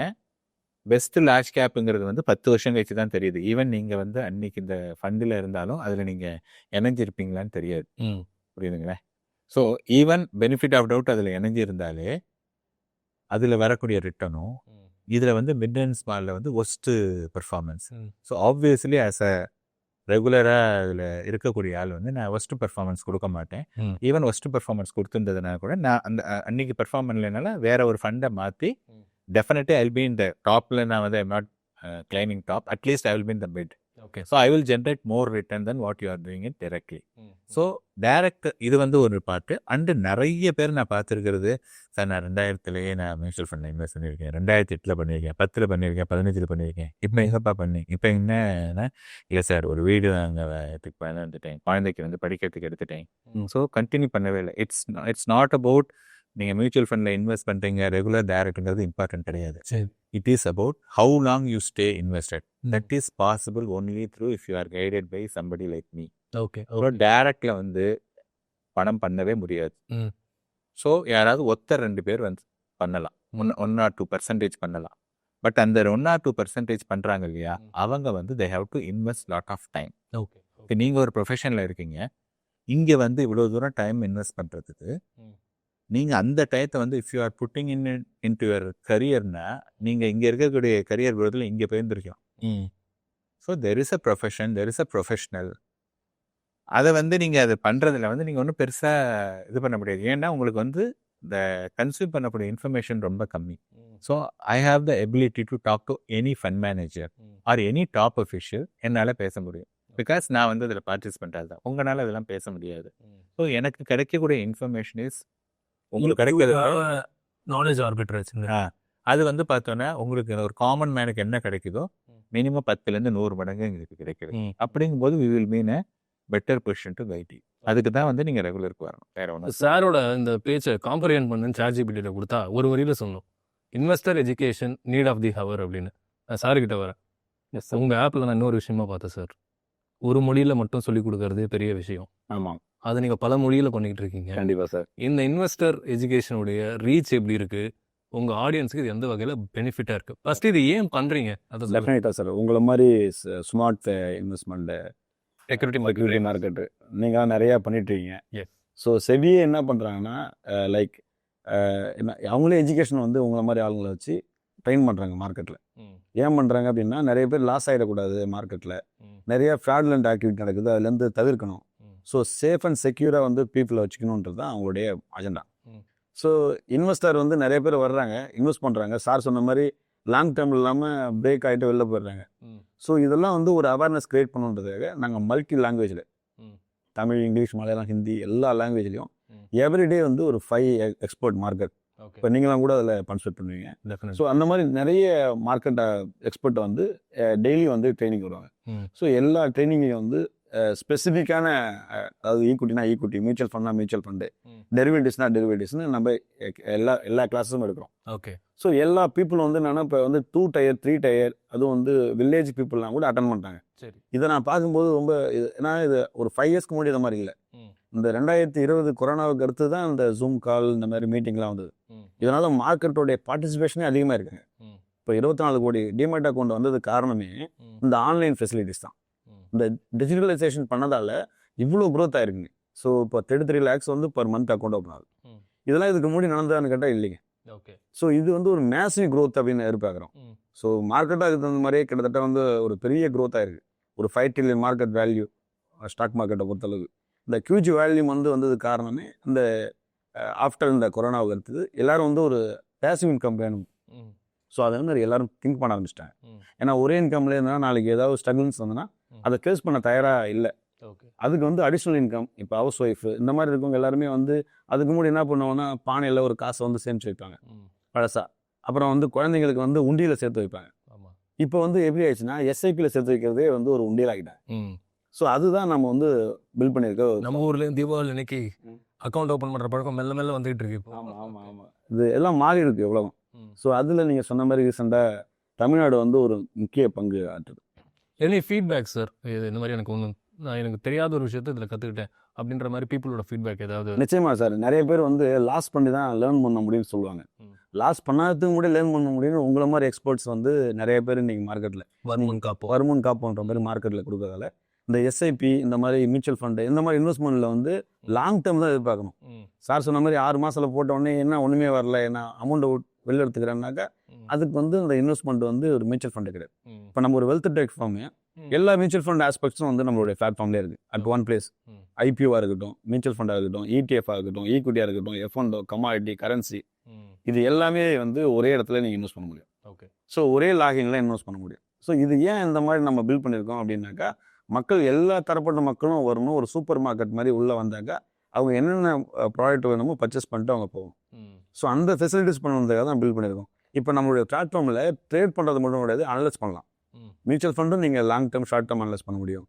பெஸ்ட் லார்ஜ் கேப்புங்கிறது வந்து 10 வருஷம் கழிச்சு தான் தெரியுது. ஈவன் நீங்கள் வந்து அன்னைக்கு இந்த ஃபண்டில் இருந்தாலும் அதில் நீங்கள் இணைஞ்சிருப்பீங்களான்னு தெரியாது. புரியுதுங்களா? So even benefit of doubt அதில் இணைஞ்சிருந்தாலே அதில் வரக்கூடிய ரிட்டர்னும் இதில் வந்து மிட் அண்ட் ஸ்மாலில் வந்து worst performance. So obviously as a ரெகுலராக அதில் இருக்கக்கூடிய ஆள் வந்து நான் ஒஸ்ட்டு பெர்ஃபார்மன்ஸ் கொடுக்க மாட்டேன். ஈவன் ஒஸ்ட்டு பெர்ஃபார்மன்ஸ் கொடுத்துருந்ததுனா கூட நான் அந்த அன்னைக்கு பெர்ஃபார்ம் பண்ணலைனால வேற ஒரு ஃபண்டை மாற்றி definitely I will be in the டாப்பில். நான் வந்து I'm not climbing top, at least I will be in the mid. Okay, so I will generate more return then what you are doing it directly. So direct இது வந்து ஒரு பாட்டு. And நிறைய பேர் நான் பார்த்துருக்கிறது சார் நான் 2000லேயே நான் மியூச்சுவல் ஃபண்டில் இன்வெஸ்ட் பண்ணியிருக்கேன், 2008 பண்ணியிருக்கேன், 10 பண்ணியிருக்கேன், 15 பண்ணியிருக்கேன். இப்போ எங்கப்பா பண்ணேன்? இப்போ என்னன்னா இல்லை சார் ஒரு வீடு அங்கே வந்துட்டேன், குழந்தைக்கு வந்து படிக்கிறதுக்கு எடுத்துட்டேன். ஸோ கண்டினியூ பண்ணவே இல்லை. இட்ஸ் நாட் அபவுட் நீங்கள் மியூச்சுவல் ஃபண்டில் இன்வெஸ்ட் பண்ணுறீங்க ரெகுலர் டைரக்ட்ங்கிறது இம்பார்ட்டன்ட் கிடையாது. It is about how long you stay invested. That is possible only through if you are guided by somebody like me. Okay, டைரக்ட்ல வந்து பணம் பண்ணவே முடியாது. ஸோ யாராவது 1-2 பேர் வந்து பண்ணலாம், 1-2% பண்ணலாம். பட் அந்த 1-2% பண்ணுறாங்க இல்லையா, அவங்க வந்து they have to invest lot of time. Okay, இப்போ நீங்கள் ஒரு ப்ரொஃபஷனில் இருக்கீங்க, இங்கே வந்து இவ்வளோ தூரம் டைம் இன்வெஸ்ட் பண்ணுறதுக்கு நீங்கள் அந்த டயத்தை வந்து if you are putting into your கரியர்னா நீங்கள் இங்கே இருக்கக்கூடிய கரியர் விதத்தில் இங்கே போயிருந்துருக்கோம். So there is a profession, there is a professional. அதை வந்து நீங்கள் அது பண்ணுறதுல வந்து நீங்கள் ஒன்றும் பெருசாக இது பண்ண முடியாது. ஏன்னா உங்களுக்கு வந்து இந்த கன்சியூம் பண்ணக்கூடிய இன்ஃபர்மேஷன் ரொம்ப கம்மி. So I have the ability to talk to any fund manager or any top official. என்னால் பேச முடியும் பிகாஸ் நான் வந்து அதில் பார்ட்டிசிபெண்ட் தான். உங்களால் அதெல்லாம் பேச முடியாது. ஸோ எனக்கு கிடைக்கக்கூடிய இன்ஃபர்மேஷன் இஸ் உங்களுக்கு கிடைக்கிறது நாலேஜ் ஆர்பிட்ரேஜ். அது வந்து பார்த்தோன்னா உங்களுக்கு ஒரு காமன் மேனுக்கு என்ன கிடைக்குதோ மினிமம் 10 to 100 மடங்கு எங்களுக்கு கிடைக்குது. அப்படிங்கும்போது we will mean a better position to guide you. அதுக்கு தான் வந்து நீங்கள் ரெகுலருக்கு வரணும், வேற ஒன்றும். சாரோட இந்த பேச்சை காம்ப்ரிஹெண்ட் பண்ணு ChatGPT கொடுத்தா ஒரு வரியில சொல்லணும், investor education need of the hour அப்படின்னு. நான் சார்கிட்ட வரேன். உங்கள் ஆப்பில் நான் இன்னொரு விஷயமா பார்த்தேன் சார், ஒரு மொழியில் மட்டும் சொல்லிக் கொடுக்கறதே பெரிய விஷயம். ஆமாம், அதை நீங்கள் பல மொழியில் பண்ணிக்கிட்டு இருக்கீங்க. கண்டிப்பாக சார். இந்த இன்வெஸ்டர் எஜுகேஷனுடைய ரீச் எப்படி இருக்குது, உங்கள் ஆடியன்ஸுக்கு இது எந்த வகையில் பெனிஃபிட்டாக இருக்குது, ஃபஸ்ட்டு இது ஏன் பண்ணுறீங்க அதை டெஃபினட்டாக சார். உங்களை மாதிரி ஸ்மார்ட் இன்வெஸ்ட்மெண்ட்டு, செக்யூரிட்டி மார்க்கெட்டு நீங்கள் நிறையா பண்ணிட்டுருக்கீங்க. Yes. ஸோ செபியே என்ன பண்ணுறாங்கன்னா லைக் என்ன அவங்களே எஜுகேஷன் வந்து உங்களை மாதிரி ஆளுங்களை வச்சு ட்ரெயின் பண்ணுறாங்க மார்க்கெட்டில். ஏன் பண்ணுறாங்க அப்படின்னா நிறைய பேர் லாஸ் ஆகிடக்கூடாது மார்க்கெட்டில், நிறைய ஃப்ராட்லண்ட் ஆக்டிவிட்டி நடக்குது, அதுலேருந்து தவிர்க்கணும். ஸோ சேஃப் அண்ட் செக்யூராக வந்து பீப்புளை வச்சுக்கணுன்றது தான் அவங்களுடைய அஜெண்டா. ஸோ இன்வெஸ்டர் வந்து நிறைய பேர் வர்றாங்க, இன்வெஸ்ட் பண்ணுறாங்க. சார் சொன்ன மாதிரி லாங் டேர்ம் இல்லாமல் பிரேக் ஆகிட்டு வெளில போயிடுறாங்க. ஸோ இதெல்லாம் வந்து ஒரு அவேர்னஸ் க்ரியேட் பண்ணுன்றதுக்காக நாங்கள் மல்டி லாங்குவேஜில், தமிழ், இங்கிலீஷ், மலையாளம், ஹிந்தி எல்லா லாங்குவேஜ்லேயும் எவ்ரிடே வந்து ஒரு 5 எக்ஸ்போர்ட் மார்க்கெட். இப்போ நீங்களாம் கூட அதில் பார்ட்டிசிபேட் பண்ணுவீங்க. ஸோ அந்த மாதிரி நிறைய மார்க்கெட் எக்ஸ்பர்ட்டை வந்து டெய்லி வந்து ட்ரைனிங் வருவாங்க. ஸோ எல்லா ட்ரைனிங்கையும் வந்து ஸ்பெசிஃபிக்கான, அதாவது ஈக்குவிட்டினா ஈக்குவிட்டி, மியூச்சுவல் ஃபண்ட்னா மியூச்சுவல் ஃபண்டு, டெரிவேட்டிவ்ஸ்னா டெரிவேட்டிவ்ஸ்னு நம்ம எல்லா கிளாஸஸும் எடுக்கிறோம். ஓகே. ஸோ எல்லா பீப்புளும் வந்து என்னன்னா இப்போ வந்து 2 டயர் 3 டயர், அதுவும் வந்து வில்லேஜ் பீப்புளெலாம் கூட அட்டன் பண்ணுறாங்க. சரி. இதை நான் பார்க்கும்போது ரொம்ப ஏன்னா இது ஒரு 5 இயர்ஸ்க்கு முன்னாடி இந்த மாதிரி இல்லை. இந்த 2020 கொரோனாவுக்கு அடுத்து தான் இந்த ஜூம் கால் இந்த மாதிரி மீட்டிங்லாம் வந்தது. இதனால மார்க்கெட்டோடைய பார்ட்டிசிபேஷனே அதிகமாக இருக்குங்க. இப்போ 24 கோடி டிமேட் அக்கௌண்ட் வந்தது காரணமே இந்த ஆன்லைன் ஃபெசிலிட்டிஸ் தான். இந்த டிஜிட்டலைசேஷன் பண்ணதால இவ்வளோ க்ரோத் ஆயிருக்குங்க. ஸோ இப்போ 33 lakhs வந்து பர் மந்த் அக்கௌண்ட் ஓப்பன் ஆகுது. இதெல்லாம் இதுக்கு முன்னாடி நடந்ததான்னு கேட்டால் இல்லைங்க. ஓகே. ஸோ இது வந்து ஒரு மேசிவ் க்ரோத் அப்படின்னு எதிர்பார்க்குறோம். ஸோ மார்க்கெட்டாக அதுக்கு தகுந்த மாதிரியே கிட்டத்தட்ட வந்து ஒரு பெரிய க்ரோத் ஆயிருக்கு. ஒரு 5 trillion மார்க்கெட் வேல்யூ ஸ்டாக் மார்க்கெட்டை பொறுத்தளவு. இந்த ஹியூஜ் வேல்யூம் வந்து வந்தது காரணமே இந்த ஆஃப்டர் இந்த கொரோனாவுக்கு அடுத்தது எல்லாரும் வந்து ஒரு பேசிவ் இன்கம் வேணும். ஸோ அதை வந்து எல்லாரும் திங்க் பண்ண ஆரம்பிச்சிட்டாங்க. ஏன்னா ஒரே இன்கம்ல இருந்தால் நாளைக்கு ஏதாவது ஸ்ட்ரகிள்ஸ் வந்ததுன்னா அதை ஃபேஸ் பண்ண தயாராக இல்லை. அதுக்கு வந்து அடிஷ்னல் இன்கம், இப்போ ஹவுஸ் ஒய்ஃபு இந்த மாதிரி இருக்கவங்க எல்லாருமே வந்து அதுக்கு முன்னாடி என்ன பண்ணுவாங்கன்னா பானையில் ஒரு காசை வந்து சேமிச்சு வைப்பாங்க பழசா. அப்புறம் வந்து குழந்தைங்களுக்கு வந்து உண்டியில் சேர்த்து வைப்பாங்க. இப்போ வந்து எப்படி ஆயிடுச்சுன்னா எஸ்ஐபியில் சேர்த்து வைக்கிறதே வந்து ஒரு உண்டியல் ஆகிட்டாங்க. ஸோ அதுதான் நம்ம வந்து பில்ட் பண்ணியிருக்கோம். நம்ம ஊர்ல தீபாவளி அன்னைக்கு அக்கௌண்ட் ஓப்பன் பண்ற பழக்கம் மெல்ல மெல்ல வந்துகிட்டு இருக்கு இப்போ. ஆமாம் இது எல்லாம் மாறி இருக்கு எவ்வளோ. ஸோ அதில் நீங்கள் சொன்ன மாதிரி ரீசெண்டாக தமிழ்நாடு வந்து ஒரு முக்கிய பங்கு ஆற்றுது. எனி ஃபீட்பேக் சார், இது இந்த மாதிரி எனக்கு தெரியாத ஒரு விஷயத்தை இதில் கற்றுக்கிட்டேன் அப்படின்ற மாதிரி பீப்புளோட ஃபீட்பேக் ஏதாவது? நிச்சயமா சார். நிறைய பேர் வந்து லாஸ் பண்ணி தான் லேர்ன் பண்ண முடியும்னு சொல்லுவாங்க. லாஸ் பண்ணாததுக்கு கூட லேர்ன் பண்ண முடியும்னு உங்களை மாதிரி எக்ஸ்பர்ட்ஸ் வந்து நிறைய பேர் இன்றைக்கி மார்க்கெட்டில் வருமுன் காப்போன்ற மாதிரி மார்க்கெட்டில் கொடுக்கறதால இந்த எஸ்ஐபி இந்த மாதிரி மியூச்சுவல் ஃபண்டு இந்த மாதிரி இன்வெஸ்ட்மெண்ட்டில் வந்து லாங் டேர்ம் தான் எதிர்பார்க்கணும். சார் சொன்ன மாதிரி 6 மாதத்தில் போட்ட உடனே என்ன ஒன்றுமே வரல, என்ன அமௌண்ட்டை வெளில எடுத்துக்கிறேன்னாக்கா அதுக்கு வந்து இந்த இன்வெஸ்ட்மெண்ட் வந்து ஒரு மியூச்சுவல் ஃபண்டு கிடையாது. இப்போ நம்ம ஒரு வெல்த் டெக் ஃபார்ம் எல்லா மியூச்சுவல் ஃபண்ட் ஆஸ்பெக்ட்ஸும் வந்து நம்மளுடைய பிளாட்ஃபார்ம்லேயே இருக்குது அட் ஒன் பிளேஸ். ஐபிஓவாக இருக்கட்டும், மியூச்சுவல் ஃபண்டாக இருக்கட்டும், இடிஎஃபாக இருக்கட்டும், ஈக்விட்டியாக இருக்கட்டும், எஃப்என்டோ, கமாடிட்டி, கரன்சி, இது எல்லாமே வந்து ஒரே இடத்துல நீங்கள் இன்வெஸ்ட் பண்ண முடியும். ஓகே. ஸோ ஒரே லாகின்ல இன்வெஸ்ட் பண்ண முடியும். ஸோ இது ஏன் இந்த மாதிரி நம்ம பில்ட் பண்ணியிருக்கோம் அப்படின்னாக்கா மக்கள் எல்லா தரப்பட்ட மக்களும் வரணும். ஒரு சூப்பர் மார்க்கெட் மாதிரி உள்ளே வந்தாக்கா அவங்க என்னென்ன ப்ராடக்ட் வேணுமோ பர்ச்சேஸ் பண்ணிட்டு அவங்க போகும். ஸோ அந்த ஃபெசிலிட்டிஸ் பண்ணுறதுக்காக தான் பில்ட் பண்ணியிருக்கோம். இப்போ நம்மளுடைய பிளாட்ஃபார்மில் ட்ரேட் பண்ணுறது மட்டும் கிடையாது, அனலைஸ் பண்ணலாம். மியூச்சுவல் ஃபண்டும் நீங்கள் long term short term analyse பண்ண முடியும்.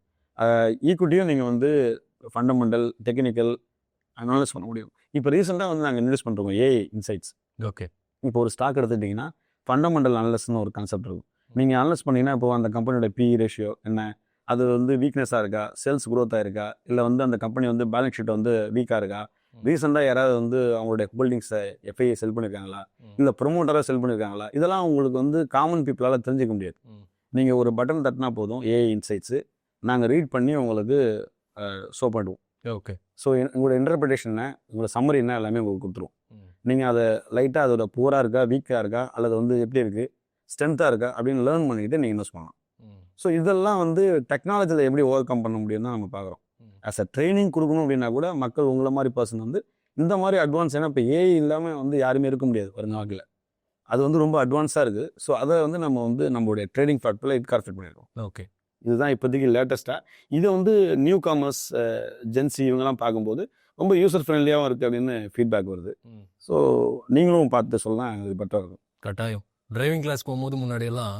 ஈக்விட்டியும் நீங்கள் வந்து ஃபண்டமெண்டல் டெக்னிக்கல் அனலைஸ் பண்ண முடியும். இப்போ ரீசெண்டாக வந்து நாங்கள் இன்வெஸ்ட் பண்ணுறோம் ஏஐ இன்சைட்ஸ். ஓகே. இப்போ ஒரு ஸ்டாக் எடுத்துக்கிட்டிங்கன்னா ஃபண்டமெண்டல் அனலைஸ்னு ஒரு கான்செப்ட் இருக்கும். நீங்கள் அனலைஸ் பண்ணிங்கன்னா இப்போ அந்த கம்பெனியோட PE ரேஷியோ என்ன, அது வந்து வீக்னஸாக இருக்கா, சேல்ஸ் க்ரோத்தாக இருக்கா, இல்லை வந்து அந்த கம்பெனி வந்து பேலன்ஸ் ஷீட் வந்து வீக்காக இருக்கா, ரீசெண்டாக யாராவது வந்து அவங்களுடைய ஹோல்டிங்ஸை எஃப்ஐஏ செல் பண்ணியிருக்காங்களா, இல்லை ப்ரொமோட்டராக செல் பண்ணியிருக்காங்களா, இதெல்லாம் உங்களுக்கு வந்து காமன் பீப்புளால் தெரிஞ்சிக்க முடியாது. நீங்கள் ஒரு பட்டன் தட்டினா போதும், ஏஐ இன்சைட்ஸு நாங்கள் ரீட் பண்ணி உங்களுக்கு ஷோ பண்ணுவோம். ஓகே. ஸோ உங்களோட இன்டர்பிரிட்டேஷன் உங்களோட சம்மரி என்ன எல்லாமே உங்களுக்கு கொடுத்துருவோம். நீங்கள் அதை லைட்டாக அதோட புவராக இருக்கா, வீக்காக இருக்கா, அல்லது வந்து எப்படி இருக்குது, ஸ்ட்ரென்த்தாக இருக்கா அப்படின்னு லேர்ன் பண்ணிக்கிட்டு நீங்கள் இன்வெஸ்ட் பண்ணலாம். ஸோ இதெல்லாம் வந்து டெக்னாலஜியில் எப்படி ஓவர் கம் பண்ண முடியும்னு நம்ம பார்க்குறோம். ஆஸ் அ ட்ரைனிங் கொடுக்கணும் அப்படின்னா கூட மக்கள் உங்களை மாதிரி பர்சன் வந்து இந்த மாதிரி அட்வான்ஸ், ஏன்னா இப்போ ஏஐ இல்லாமல் வந்து யாருமே இருக்க முடியாது வருங்காலத்தில். அது வந்து ரொம்ப அட்வான்ஸாக இருக்குது. ஸோ அதை வந்து நம்ம வந்து நம்மளுடைய ட்ரேடிங் பிளாட்ஃபார்மில் இன்கார்பரேட் பண்ணியிருக்கோம். ஓகே. இதுதான் இப்போதைக்கு லேட்டஸ்ட்டாக. இது வந்து நியூ காமர்ஸ் ஜென்சி இவங்கெல்லாம் பார்க்கும்போது ரொம்ப யூசர் ஃப்ரெண்ட்லியாகவும் இருக்குது அப்படின்னு ஃபீட்பேக் வருது. ஸோ நீங்களும் பார்த்து சொல்லலாம், இது பெட்டராக இருக்கும். கட்டாயம். டிரைவிங் கிளாஸ் போகும்போது முன்னாடியெல்லாம்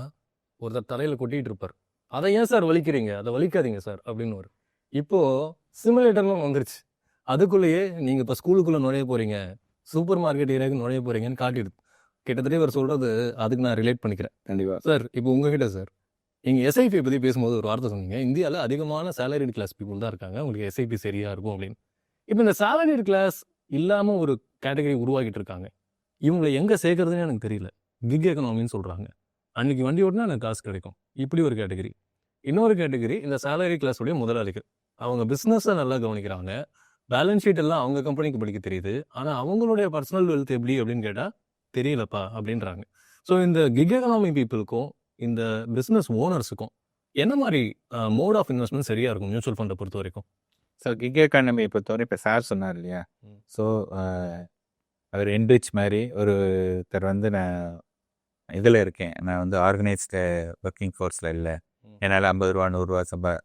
ஒருத்தர் தலையில் கொட்டிகிட்டு இருப்பார். அதை ஏன் சார் வலிக்கிறீங்க, அதை வலிக்காதீங்க சார் அப்படின்னு வரும். இப்போது சிமுலேட்டர்லாம் வந்துருச்சு. அதுக்குள்ளேயே நீங்கள் இப்போ ஸ்கூலுக்குள்ளே நுழைய போகிறீங்க, சூப்பர் மார்க்கெட் ஏரியாவுக்கு நுழைய போகிறீங்கன்னு காட்டிடுது. கிட்டத்தட்ட இவர் சொல்கிறது அதுக்கு நான் ரிலேட் பண்ணிக்கிறேன். கண்டிப்பாக சார் இப்போ உங்ககிட்ட சார் நீங்கள் எஸ்ஐபி பற்றி பேசும்போது ஒரு வார்த்தை சொன்னீங்க, இந்தியாவில் அதிகமான சேலரிட் கிளாஸ் பீப்புள் தான் இருக்காங்க, உங்களுக்கு எஸ்ஐபி சரியாக இருக்கும் அப்படின்னு. இப்போ இந்த சேலரிட் கிளாஸ் இல்லாமல் ஒரு கேட்டகரி உருவாக்கிட்டு இருக்காங்க, இவங்களை எங்கே சேர்க்கறதுன்னு எனக்கு தெரியல. கிக் எக்கனாமின்னு சொல்கிறாங்க, அன்றைக்கி வண்டி ஓட்டினா எனக்கு காசு கிடைக்கும், இப்படி ஒரு கேட்டகரி. இன்னொரு கேட்டகரி இந்த சேலரி கிளாஸுடைய முதலாளிகள், அவங்க பிஸ்னஸை நல்லா கவனிக்கிறாங்க, பேலன்ஸ் ஷீட் எல்லாம் அவங்க கம்பெனிக்கு படிக்க தெரியுது, ஆனால் அவங்களுடைய பர்சனல் வெல்த் எப்படி அப்படின்னு கேட்டால் தெரியலப்பா அப்படின்றாங்க. ஸோ இந்த கிக் எக்கனாமி பீப்புளுக்கும் இந்த பிஸ்னஸ் ஓனர்ஸுக்கும் என்ன மாதிரி மோட் ஆஃப் இன்வெஸ்ட்மெண்ட் சரியாக இருக்கும் மியூச்சுவல் ஃபண்டை பொறுத்த வரைக்கும்? ஸோ கிக் எக்கானமி பொறுத்தவரை இப்போ சார் சொன்னார் இல்லையா, ஸோ அவர் என்ரிச் மாதிரி ஒருத்தர் வந்து நான் இதில் இருக்கேன், நான் வந்து ஆர்கனைஸ்டு ஒர்க்கிங் ஃபோர்ஸில் இல்லை, என்னால் 50 ரூபா 100 ரூபா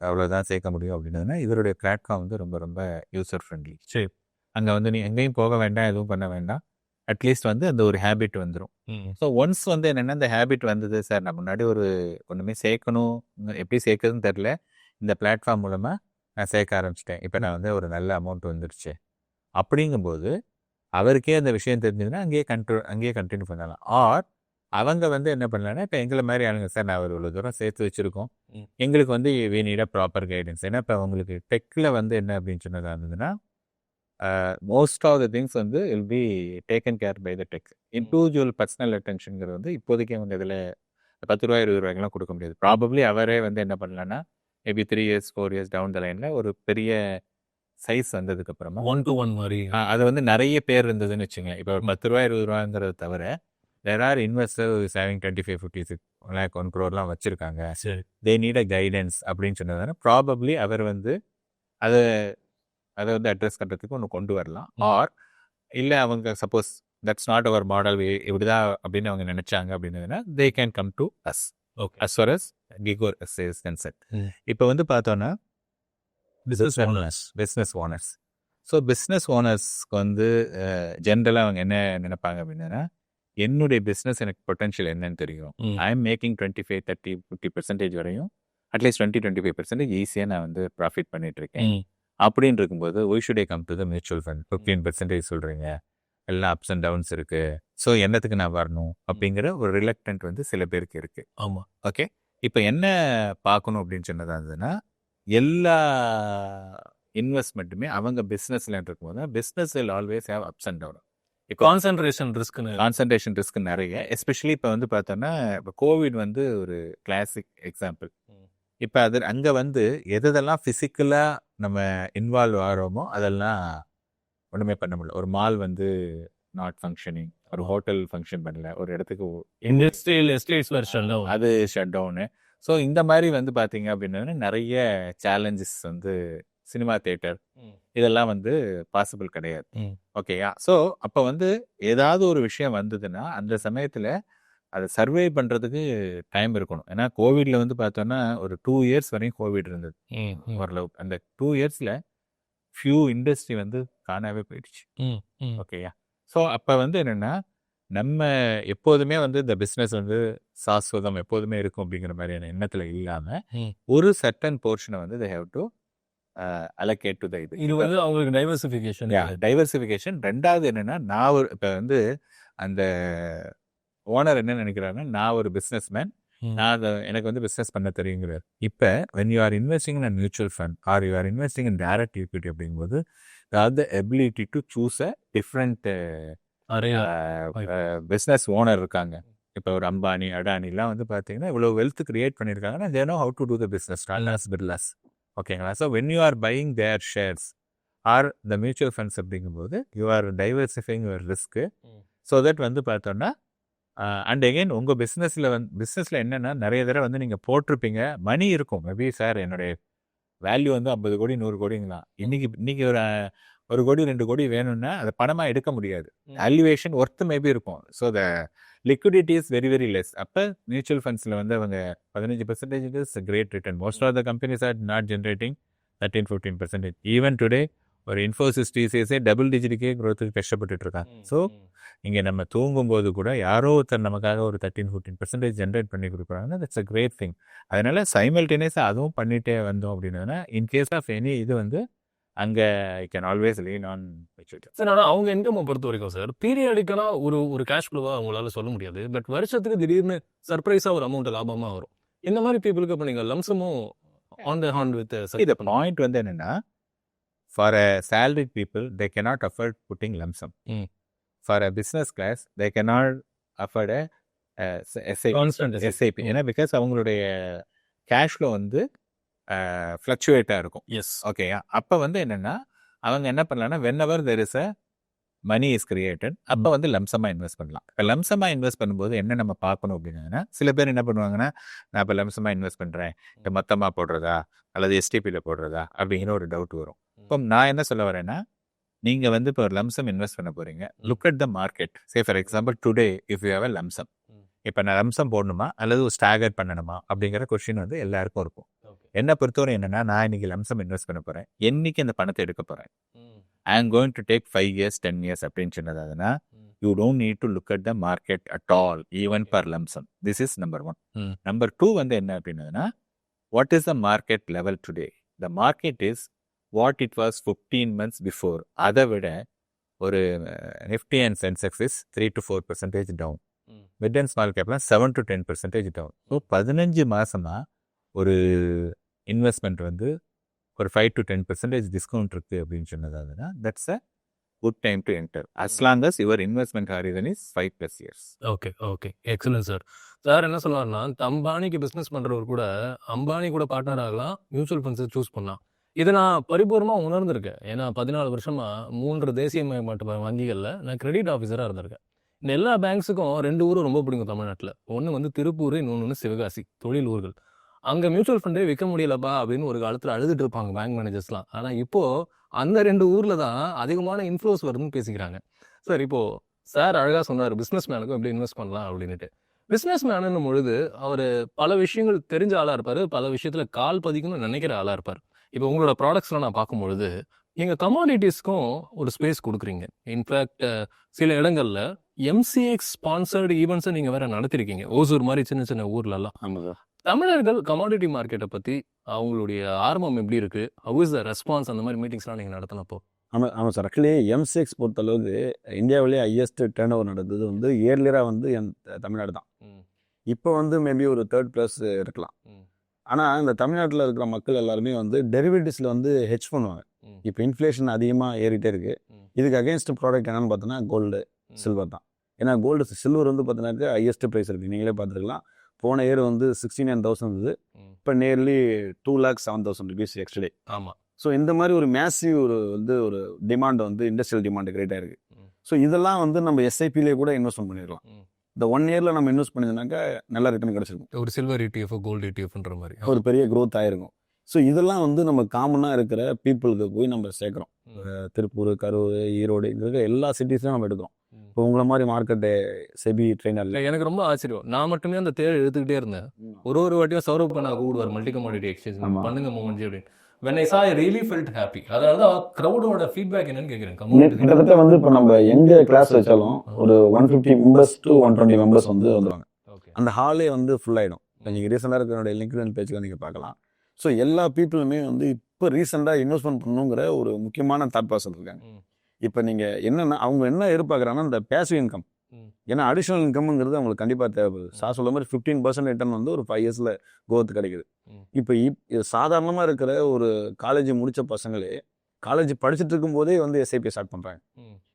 அவ்வளோதான் சேர்க்க முடியும் அப்படின்னதுனா இவருடைய பிளாட்ஃபார்ம் வந்து ரொம்ப ரொம்ப யூசர் ஃப்ரெண்ட்லி. சரி, அங்கே வந்து நீ எங்கேயும் போக வேண்டாம், எதுவும் பண்ண வேண்டாம், அட்லீஸ்ட் வந்து அந்த ஒரு ஹேபிட் வந்துடும். ஸோ ஒன்ஸ் வந்து என்னென்னா இந்த ஹேபிட் வந்தது சார், நான் முன்னாடி ஒன்றுமே சேர்க்கணும், எப்படி சேர்க்குறதுன்னு தெரில, இந்த பிளாட்ஃபார்ம் மூலமாக நான் சேர்க்க ஆரம்பிச்சிட்டேன், இப்போ நான் வந்து ஒரு நல்ல அமௌண்ட் வந்துருச்சு அப்படிங்கும்போது அவருக்கே அந்த விஷயம் தெரிஞ்சதுன்னா அங்கேயே கண்டினியூ பண்ணலாம். ஆர் அவங்க வந்து என்ன பண்ணலான்னா, இப்போ எங்களை மாதிரி ஆளுங்க சார் நான் ஒரு இவ்வளோ தூரம் சேர்த்து வச்சுருக்கோம், எங்களுக்கு வந்து we need a proper guidance. ஏன்னா இப்போ உங்களுக்கு டெக்கில் வந்து என்ன அப்படின்னு சொன்னதாக இருந்ததுன்னா, மோஸ்ட் ஆஃப் த திங்ஸ் வந்து will be taken care by the tech. Individual personal அட்டென்ஷனுங்கிறது வந்து இப்போதைக்கு அவங்க இதில் 10 ரூபா 20 ரூபாய்க்கெலாம் கொடுக்க முடியாது. ப்ராபப்ளி அவரே வந்து என்ன பண்ணலான்னா maybe 3 years 4 years down the லைனில் ஒரு பெரிய சைஸ் வந்ததுக்கப்புறமா 1-to-1 மாதிரி அது வந்து நிறைய பேர் இருந்ததுன்னு வச்சுங்க. இப்போ 10 ரூபா 20 ரூபாங்கிறத தவிர there are investors having 25, 56 lakh 1 crore வச்சிருக்காங்க. சரி, they need a guidance அப்படின்னு சொன்னதான ப்ராபப்ளி அவர் வந்து அதை வந்து அட்ரஸ் பண்ணுறதுக்கு ஒன்று கொண்டு வரலாம். ஆர் இல்லை அவங்க suppose that's not our model இப்படிதான் அப்படின்னு அவங்க நினைச்சாங்க அப்படின்னதுன்னா they can come to us. Okay, as far as கிகோர் சேல்ஸ் கன்செப்ட். இப்போ வந்து பார்த்தோன்னா பிஸ்னஸ் ஓனர்ஸ். ஸோ பிஸ்னஸ் ஓனர்ஸ்க்கு வந்து ஜென்ரலாக அவங்க என்ன நினைப்பாங்க அப்படின்னா, என்னுடைய பிஸ்னஸ் எனக்கு பொட்டன்ஷியல் என்னன்னு தெரியும், ஐ எம் மேக்கிங் 25, 30, 50% வரையும் அட்லீஸ்ட் 20-25% ஈஸியாக நான் வந்து ப்ராஃபிட் பண்ணிட்டு இருக்கேன் அப்படின்னு இருக்கும்போது why should I come to the mutual fund? 15% சொல்கிறீங்க, எல்லாம் அப்ஸ் அண்ட் டவுன்ஸ் இருக்குது, ஸோ என்னத்துக்கு நான் வரணும் அப்படிங்கிற ஒரு ரிலக்டன்ட் வந்து சில பேருக்கு இருக்குது. ஆமாம், ஓகே, இப்போ என்ன பார்க்கணும் அப்படின்னு சொன்னதாக இருந்ததுன்னா, எல்லா இன்வெஸ்ட்மெண்ட்டுமே அவங்க பிஸ்னஸில் இருக்கும்போது business will always have ups and down. Concentration risk நிறைய, எஸ்பெஷலி இப்போ வந்து பார்த்தோன்னா இப்போ கோவிட் வந்து ஒரு கிளாசிக் எக்ஸாம்பிள். இப்போ அங்கே வந்து எதெல்லாம் ஃபிசிக்கலாக நம்ம இன்வால்வ் ஆகிறோமோ அதெல்லாம் ஒன்றுமே பண்ண முடியல. ஒரு மால் வந்து நாட் ஃபங்க்ஷனிங், ஒரு ஹோட்டல் ஃபங்க்ஷன் பண்ணல, ஒரு இடத்துக்கு இண்டஸ்ட்ரியல் எஸ்டேட்ஸ் அது ஷட் டவுனு. ஸோ இந்த மாதிரி வந்து பார்த்தீங்க அப்படின்னா நிறைய சேலஞ்சஸ் வந்து சினிமா தியேட்டர் இதெல்லாம் வந்து பாசிபிள் கிடையாது. ஓகேயா? ஸோ அப்போ வந்து ஏதாவது ஒரு விஷயம் வந்ததுன்னா அந்த சமயத்தில் அதை சர்வே பண்ணுறதுக்கு டைம் இருக்கணும். ஏன்னா கோவிட்ல வந்து பார்த்தோன்னா ஒரு 2 இயர்ஸ் வரையும் கோவிட் இருந்தது ஓரளவு. அந்த 2 இயர்ஸில் ஃபியூ இண்டஸ்ட்ரி வந்து காணாவே போயிடுச்சு. ஓகேயா? ஸோ அப்போ வந்து என்னென்னா நம்ம எப்போதுமே வந்து இந்த பிஸ்னஸ் வந்து சாஸ்வதம் எப்போதுமே இருக்கும் அப்படிங்கிற மாதிரியான எண்ணத்தில் இல்லாமல் ஒரு சர்டன் போர்ஷனை வந்து they have to allocate to the இது வந்து அவங்களுக்கு டைவர்சிஃபிகேஷன். ரெண்டாவது என்னென்னா நான் ஒரு இப்போ வந்து அந்த ஓனர் என்ன நினைக்கிறாருன்னா, நான் ஒரு பிஸ்னஸ் மேன், நான் எனக்கு வந்து பிஸ்னஸ் பண்ண தெரியுங்கிறார். இப்போ when you are investing in mutual fund or you are investing in direct equity அப்படிங்கும்போது the ability to choose a different business owner இருக்காங்க. இப்போ ஒரு அம்பானி அடானிலாம் வந்து பார்த்தீங்கன்னா இவ்வளோ வெல்த் கிரியேட் பண்ணியிருக்காங்கன்னா they know how to do the business, Tatas, Birlas. ஓகேங்களா? So when you are buying their shares or the mutual funds அப்படிங்கும்போது you are diversifying your risk. So that வந்து பார்த்தோன்னா அண்ட் எகெயின் உங்கள் பிஸ்னஸில் என்னென்னா நிறைய தடவை வந்து நீங்கள் போட்டிருப்பீங்க, மணி இருக்கும், மேபி சார் என்னுடைய வேல்யூ வந்து 50 கோடி 100 கோடிங்களாம், இன்னைக்கு ஒரு 1 கோடி 2 கோடி வேணும்னா அதை பணமாக எடுக்க முடியாது. வேல்யூவேஷன் ஒர்த்து மேபி இருக்கும். So the liquidity is very very less. அப்போ மியூச்சுவல் ஃபண்ட்ஸில் வந்து அவங்க 15% is great return. Most of the companies are not generating 13-14%. Even today ஒரு இன்ஃபோசிஸ் டிசிஎஸ்ஏ டபுள் டிஜிட்டுக்கே growth-க்கு கஷ்டப்பட்டுட்டு இருக்காங்க. ஸோ இங்கே நம்ம தூங்கும்போது கூட யாரோ ஒருத்தர் நமக்காக ஒரு 13-14% ஜென்ரேட் பண்ணி கொடுக்குறாங்கன்னா தட்ஸ் அ கிரேட் திங். அதனால சைமல்டேனியஸாக அதுவும் பண்ணிகிட்டே வந்தோம் அப்படின்னா இன்கேஸ் ஆஃப் எனி இது வந்து அங்கே I can always lean on mutual. Sir ஆனால் அவங்க இன்கம் பொறுத்த வரைக்கும் சார் பீரியாடிக்கலாக ஒரு கேஷ் ஃப்ளோவாக அவங்களால சொல்ல முடியாது. பட் வருஷத்துக்கு திடீர்னு சர்ப்ரைஸாக ஒரு அமௌண்ட் லாபமாக வரும். இந்த மாதிரி பீப்புளுக்கு இப்போ நீங்கள் லம்சமும் ஆன் த ஹாண்ட் வித் இந்த பாயிண்ட் வந்து என்னென்னா, for a salaried people they cannot afford putting lump sum. For a business class they cannot afford a SIP. ஏன்னா பிகாஸ் அவங்களுடைய கேஷ் ஃப்ளோ வந்து ஃப்ளக்சுவேட்டாக இருக்கும். எஸ் ஓகே, அப்போ வந்து என்னென்னா அவங்க என்ன பண்ணலாம்னா whenever there is a money is created அப்போ வந்து லம்சமாக இன்வெஸ்ட் பண்ணலாம். இப்போ லம்சமாக இன்வெஸ்ட் பண்ணும்போது என்ன நம்ம பார்க்கணும் அப்படின்னா, சில பேர் என்ன பண்ணுவாங்கன்னா, நான் இப்போ லம்சமாக இன்வெஸ்ட் பண்ணுறேன், இப்போ மொத்தமாக போடுறதா அல்லது எஸ்டிபியில் போடுறதா அப்படிங்கிற ஒரு டவுட் வரும். இப்போ நான் என்ன சொல்ல வரேன்னா, நீங்கள் வந்து இப்போ ஒரு லம்சம் இன்வெஸ்ட் பண்ண போகிறீங்க, look at the market. Say for example today if you have a lump sum, இப்போ நான் லம்சம் போடணுமா அல்லது ஒரு ஸ்டாகர் பண்ணணுமா அப்படிங்கிற கொஸ்டின் வந்து எல்லாருக்கும் இருக்கும். என்னை பொறுத்தவரை என்னென்னா, நான் இன்னைக்கு லம்சம் இன்வெஸ்ட் பண்ண போகிறேன், என்னைக்கு அந்த பணத்தை எடுக்க போகிறேன், ஐ am going to take 5 years 10 years அப்படின்னு சொன்னதுனா, you don't need to look at the market at all, even per lump sum. This is number 1. Number 2 வந்து என்ன அப்படின்னா, what is the market level today? The market is what it was 15 months before. அதை விட ஒரு Nifty and Sensex is 3 to 4% down. Mid and small capலாம் 7 to 10% down. So 15 மாசமா ஒரு investment வந்து ஒரு 5 to 10% டிஸ்கவுண்ட் இருக்குது அப்படின்னு சொன்னதுனா, that's a good time to enter as long as your investment horizon is 5+ years. Okay excellent sir. Sir என்ன சொல்லுவாருன்னா, அம்பானிக்கு business பண்ணுறவர் கூட அம்பானி கூட பார்ட்னர் ஆகலாம், மியூச்சுவல் ஃபண்ட்ஸை சூஸ் பண்ணலாம். இதை நான் பரிபூர்ணமாக உணர்ந்திருக்கேன். ஏன்னா 14 வருஷமாக 3 தேசியமயமாட்ட வங்கிகளில் நான் கிரெடிட் ஆஃபீஸராக இருந்திருக்கேன். இந்த எல்லா பேங்க்ஸுக்கும் 2 ஊரும் ரொம்ப பிடிக்கும் தமிழ்நாட்டில். ஒன்று வந்து திருப்பூர், இன்னொன்று சிவகாசி, தொழில் ஊர்கள். அங்கே மியூச்சுவல் ஃபண்டே விற்க முடியலப்பா அப்படின்னு ஒரு காலத்தில் அழுதுட்டு இருப்பாங்க பேங்க் மேனேஜர்ஸ்லாம். ஆனால் இப்போது அந்த 2 ஊரில் தான் அதிகமான இன்ஃப்ளோஸ் வருதுன்னு பேசிக்கிறாங்க. சார் இப்போது சார் அழகாக சொன்னார் பிஸ்னஸ் மேனுக்கும் எப்படி இன்வெஸ்ட் பண்ணலாம் அப்படின்ட்டு. பிஸ்னஸ் மேனுன்னும் பொழுது அவர் பல விஷயங்கள் தெரிஞ்ச ஆளாக இருப்பார், பல விஷயத்தில் கால் பதிக்கணும்னு நினைக்கிற ஆளாக இருப்பார். இப்போ உங்களோட ப்ராடக்ட்ஸ்லாம் நான் பார்க்கும்பொழுது நீங்கள் கமாடிட்டிஸ்க்கும் ஒரு ஸ்பேஸ் கொடுக்குறீங்க. இன்ஃபேக்ட் சில இடங்களில் எம்சிஎக்ஸ் ஸ்பான்சர்டு ஈவெண்ட்ஸை நீங்கள் வேறு நடத்திருக்கீங்க, ஓசூர் மாதிரி சின்ன சின்ன ஊர்லலாம். ஆமாம் சார். தமிழர்கள் கமாடிட்டி மார்க்கெட்டை பற்றி அவங்களுடைய ஆர்வம் எப்படி இருக்குது, ஹவ் இஸ் த ரெஸ்பான்ஸ், அந்த மாதிரி மீட்டிங்ஸ்லாம் நீங்கள் நடத்தலாம் இப்போ? ஆமாம் சார். ஆக்சுவலி எம்சிஎக்ஸ் பொறுத்தளவுக்கு இந்தியாவிலேயே ஹையஸ்ட் டர்ன் ஓவர் நடந்தது வந்து இயர்லியராக வந்து தமிழ்நாடு தான். இப்போ வந்து மேபி ஒரு 3rd place இருக்கலாம். ஆனால் இந்த தமிழ்நாட்டில் இருக்கிற மக்கள் எல்லாருமே வந்து டெரிவேட்டிவ்ஸில் வந்து ஹெட்ஜ் பண்ணுவாங்க. இப்போ இன்ஃப்ளேஷன் அதிகமாக ஏறிட்டே இருக்குது. இதுக்கு அகேன்ஸ்ட் ப்ராடக்ட் என்னென்னு பார்த்தோன்னா கோல்டு, சில்வர் தான். ஏன்னா சில்வர் வந்து பார்த்தீங்கன்னாக்கா ஹையஸ்ட் ப்ரைஸ் இருக்குது, நீங்களே பார்த்துருக்கலாம். போன இயர் வந்து 69,000 இருந்தது, இப்போ நியர்லி 2,07,000 rupees எக்ஸ்ட்ரே. ஆமாம். ஸோ இந்த மாதிரி ஒரு மேசிவ் ஒரு டிமாண்ட் வந்து இண்டஸ்ட்ரியல் டிமாண்ட் கிரேட்டாக இருக்குது. ஸோ இதெல்லாம் வந்து நம்ம எஸ்ஐபிலே கூட இன்வெஸ்ட்மெண்ட் பண்ணிடலாம். இந்த 1 yearல நம்ம இன்வெஸ்ட் பண்ணியிருந்தாக்கா நல்ல ரிட்டர்ன் கிடச்சிருக்கும். ஒரு சில்வர் ETF, கோல்டு ETFன்ற மாதிரி ஒரு பெரிய க்ரோத் ஆயிருக்கும். ஸோ இதெல்லாம் வந்து நம்ம காமனாக இருக்கிற பீப்புளுக்கு போய் நம்ம சேர்க்குறோம். திருப்பூர், கரூர், ஈரோடு, இங்கே இருக்கிற எல்லா சிட்டிஸ்லையும் நம்ம எடுக்கிறோம். இப்போ உங்களை மாதிரி மார்க்கெட்டு செபி ட்ரெயினர் இல்லை. எனக்கு ரொம்ப ஆச்சரியம். நான் மட்டுமே அந்த தேர் எடுத்துக்கிட்டே இருந்தேன். ஒரு வாட்டியும் சௌரவ் பண்ண கூடுவார் மல்டி கமாடிட்டி எக்ஸ்சேஞ்ச் பண்ணுங்க மோமன்ஜி அப்படின்னு. when I saw I really felt happy. அதாவது க்ரௌடோட ஃபீட்பேக் என்னன்னு கேட்குறேன். கிட்டத்தட்ட வந்து இப்போ நம்ம எங்கே கிளாஸ் வச்சாலும் ஒரு 150 members to 120 members வந்து வந்துடுவாங்க. அந்த ஹாலே வந்து ஃபுல் ஆகிடும். நீங்கள் ரீசெண்டாக இருக்கிற லிங்க்டின் பேஜில் நீங்கள் பார்க்கலாம். ஸோ எல்லா பீப்புளுமே வந்து இப்போ ரீசெண்டாக இன்வெஸ்ட்மெண்ட் பண்ணணுங்கிற ஒரு முக்கியமான தாட் ப்ராசஸ் இருக்காங்க. இப்போ நீங்கள் என்னென்னா அவங்க என்ன எதிர்பார்க்குறாங்கன்னா இந்த பேசிவ் இன்கம். ஏன்னா அடிஷ்னல் இன்கம்ங்கிறது அவங்களுக்கு கண்டிப்பாக தேவைப்படுது. சார் சொல்ல மாதிரி 15% ரிட்டர்ன் வந்து ஒரு 5 yearsல growth கிடைக்குது. இப்போ சாதாரணமாக இருக்கிற ஒரு காலேஜ் முடித்த பசங்களே காலேஜ் படிச்சுட்டு இருக்கும்போதே வந்து எஸ்ஐபி ஸ்டார்ட் பண்ணுறாங்க.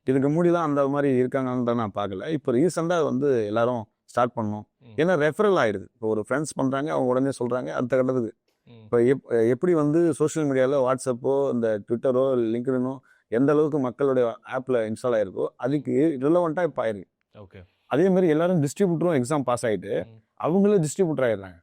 இதுக்கு முன்னாடிலாம் அந்த மாதிரி இருக்காங்கன்னு நான் பார்க்கல. இப்போ ரீசெண்டாக வந்து எல்லாரும் ஸ்டார்ட் பண்ணணும். ஏன்னா ரெஃபரல் ஆகிடுது. இப்போ ஒரு ஃப்ரெண்ட்ஸ் பண்ணுறாங்க, அவங்க உடனே சொல்கிறாங்க அடுத்த கட்டத்துக்கு. இப்போ எப்படி வந்து சோஷியல் மீடியாவில் வாட்ஸ்அப்போ இந்த ட்விட்டரோ லிங்க்டினோ எந்த அளவுக்கு மக்களுடைய ஆப்பில் இன்ஸ்டால் ஆகிருக்கோ அதுக்கு ரிலவெண்ட்டாக இப்போ ஆயிருக்கு. ஓகே. அதே மாதிரி எல்லாரும் டிஸ்ட்ரிபியூட்டரும் எக்ஸாம் பாஸ் ஆகிட்டு அவங்களும் டிஸ்ட்ரிபியூட்டர் ஆகிடுறாங்க.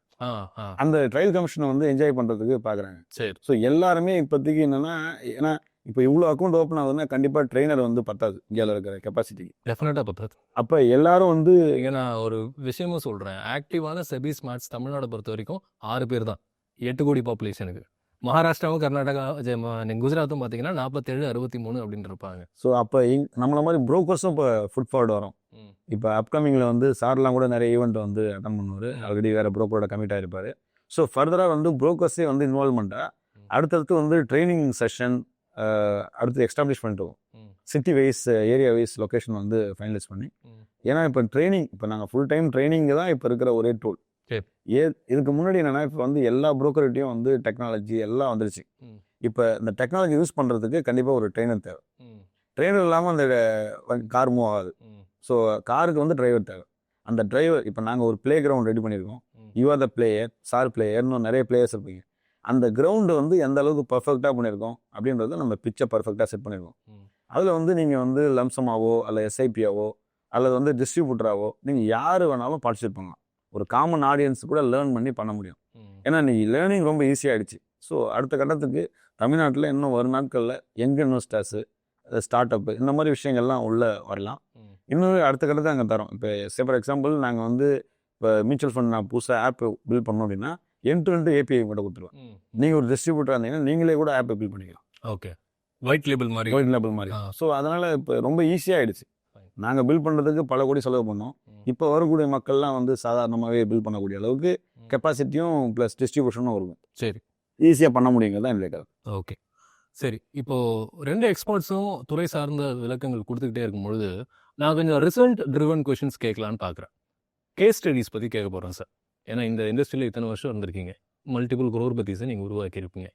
அந்த ட்ரையல் கமிஷனை வந்து என்ஜாய் பண்ணுறதுக்கு பார்க்குறாங்க. சரி. ஸோ எல்லாருமே இப்போதைக்கு என்னென்னா, ஏன்னா இப்போ இவ்வளோ அக்கௌண்ட் ஓப்பன் ஆகுதுன்னா கண்டிப்பாக ட்ரெயினர் வந்து பத்தாது இந்தியாவில் இருக்கிற கெப்பாசிட்டிக்கு. டெஃபினட்டாக பத்தாது. அப்போ எல்லாரும் வந்து நான் ஒரு விஷயமும் சொல்கிறேன். ஆக்டிவான செபி ஸ்மார்ட்ஸ் தமிழ்நாடு பொறுத்த வரைக்கும் 6 பேர் தான், 8 கோடி பாப்புலேஷனுக்கு. மகாராஷ்டிராவும் கர்நாடகா குஜராத்தும் பார்த்தீங்கன்னா 47, 63 அப்படின்னு இருப்பாங்க. ஸோ அப்போ நம்மள மாதிரி ப்ரோக்கர்ஸும் இப்போ ஃபுட் ஃபார்வர்டு வரும். இப்போ அப்கமிங்கில் வந்து சார்லாம் கூட நிறைய ஈவெண்ட் வந்து அட்டன் பண்ணுவார். ஆல்ரெடி வேறு ப்ரோக்கரோட கமிட் ஆகிருப்பார். ஸோ ஃபர்தராக வந்து ப்ரோக்கர்ஸே வந்து இன்வால்வ்மெண்ட்டாக அடுத்தடுத்து வந்து ட்ரைனிங் செஷன், அடுத்து எஸ்டாப்ளிஷ் பண்ணிட்டு city wise area wise location வந்து ஃபைனலைஸ் பண்ணி ஏன்னா இப்போ ட்ரைனிங் இப்போ நாங்கள் ஃபுல் டைம் ட்ரைனிங் தான் இப்போ இருக்கிற ஒரே டூல். இதுக்கு முன்னாடி என்னன்னா இப்போ வந்து எல்லா புரோக்கர்கிட்டையும் வந்து டெக்னாலஜி எல்லாம் வந்துருச்சு. இப்போ இந்த டெக்னாலஜி யூஸ் பண்ணுறதுக்கு கண்டிப்பாக ஒரு ட்ரெயினர் தேவை. ட்ரெயினர் இல்லாமல் அந்த கார் மூவ் ஆகாது. ஸோ காருக்கு வந்து டிரைவர் தேவை. அந்த டிரைவர் இப்போ நாங்கள் ஒரு ப்ளே கிரவுண்ட் ரெடி பண்ணியிருக்கோம். You are the player, sir பிளேயர்னு நிறைய பிளேயர்ஸ் இருப்பீங்க. அந்த கிரவுண்டு வந்து எந்த அளவுக்கு பர்ஃபெக்டாக பண்ணியிருக்கோம் அப்படின்றத நம்ம பிச்சை பர்ஃபெக்டாக செட் பண்ணியிருக்கோம். அதில் வந்து நீங்கள் வந்து லம்சமாவோ அல்ல எஸ்ஐபியாவோ அல்லது வந்து டிஸ்ட்ரிபியூட்டராகவோ நீங்கள் யார் வேணாலும் பார்ட்டிசிபேட் பண்ணலாம். ஒரு காமன் ஆடியன்ஸ் கூட லேர்ன் பண்ண முடியும். ஏன்னா இன்னைக்கு லேர்னிங் ரொம்ப ஈஸியாகிடுச்சு. ஸோ அடுத்த கட்டத்துக்கு தமிழ்நாட்டில் இன்னும் வரும் நாட்களில் யங் இன்வெஸ்டர்ஸு, ஸ்டார்ட் அப்பு இந்த மாதிரி விஷயங்கள்லாம் உள்ளே வரலாம். இன்னொரு அடுத்த கட்டத்தை அங்கே தரோம். இப்போ ஃபார் எக்ஸாம்பிள் நாங்கள் வந்து இப்போ மியூச்சுவல் ஃபண்ட் நான் புதுசாக ஆப் பில்ட் பண்ணோம் அப்படின்னா எண்ட் ஏபிஐ கூட கொடுத்துருவேன். நீங்கள் ஒரு டிஸ்ட்ரிபியூட்டராக இருந்தீங்கன்னா நீங்களே கூட ஆப்பை பில்ட் பண்ணிக்கலாம். ஓகே, ஒயிட் லேபிள் மாதிரி. ஸோ அதனால் இப்போ ரொம்ப ஈஸியாகிடுச்சு. நாங்கள் பில்ட் பண்ணுறதுக்கு பல கோடி செலவு பண்ணோம். இப்போ வரக்கூடிய மக்கள்லாம் வந்து சாதாரணமாகவே பில்ட் பண்ணக்கூடிய அளவுக்கு கெப்பாசிட்டியும் ப்ளஸ் டிஸ்ட்ரிபியூஷனும் இருக்கும். சரி, ஈஸியாக பண்ண முடியுங்கிறது தான் என்னுடைய கருத்து. ஓகே, சரி. இப்போது 2 எக்ஸ்பர்ட்ஸும் துறை சார்ந்த விளக்கங்கள் கொடுத்துக்கிட்டே இருக்கும்பொழுது நான் கொஞ்சம் ரிசல்ட் ட்ரிவன் கொஷின்ஸ் கேட்கலான்னு பார்க்குறேன். கேஸ் ஸ்டடீஸ் பற்றி கேட்க போகிறேன் சார். ஏன்னா இந்த இண்டஸ்ட்ரியில் இத்தனை வருஷம் இருந்திருக்கீங்க, மல்டிபிள் குரோர்பதிஸை நீங்கள் உருவாக்கியிருப்பீங்க.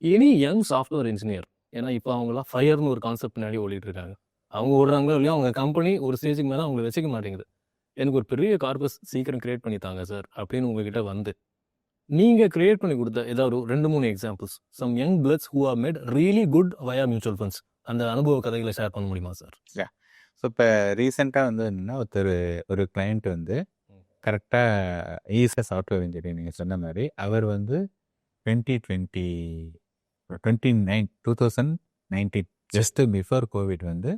எனி யங் சாஃப்ட்வேர் இன்ஜினியர், ஏன்னா இப்போ அவங்களாம் ஃபயர்னு ஒரு கான்செப்ட் பின்னாடி ஓடிட்டு இருக்காங்க. அவங்க ஓடுறாங்களோ இல்லையா, அவங்க கம்பெனி ஒரு ஸ்டேஜுக்கு மேலே அவங்களை வச்சுக்க மாட்டேங்குது. எனக்கு ஒரு பெரிய கார்பஸ் சீக்கிரம் கிரியேட் பண்ணி தாங்க சார் அப்படின்னு உங்ககிட்ட வந்து நீங்கள் கிரியேட் பண்ணி கொடுத்த ஏதாவது 2-3 examples, some young bloods who are made really good via mutual funds, அந்த அனுபவ கதைகளை ஷேர் பண்ண முடியுமா சார்? ஸோ இப்போ ரீசெண்டாக வந்து என்னென்னா ஒரு கிளைண்ட் வந்து கரெக்டாக ஈஸியாக சாஃப்ட்வேர் இன்ஜினியர் நீங்கள் சொன்ன மாதிரி அவர் வந்து 2019 ஜஸ்ட் பிஃபோர் கோவிட் வந்து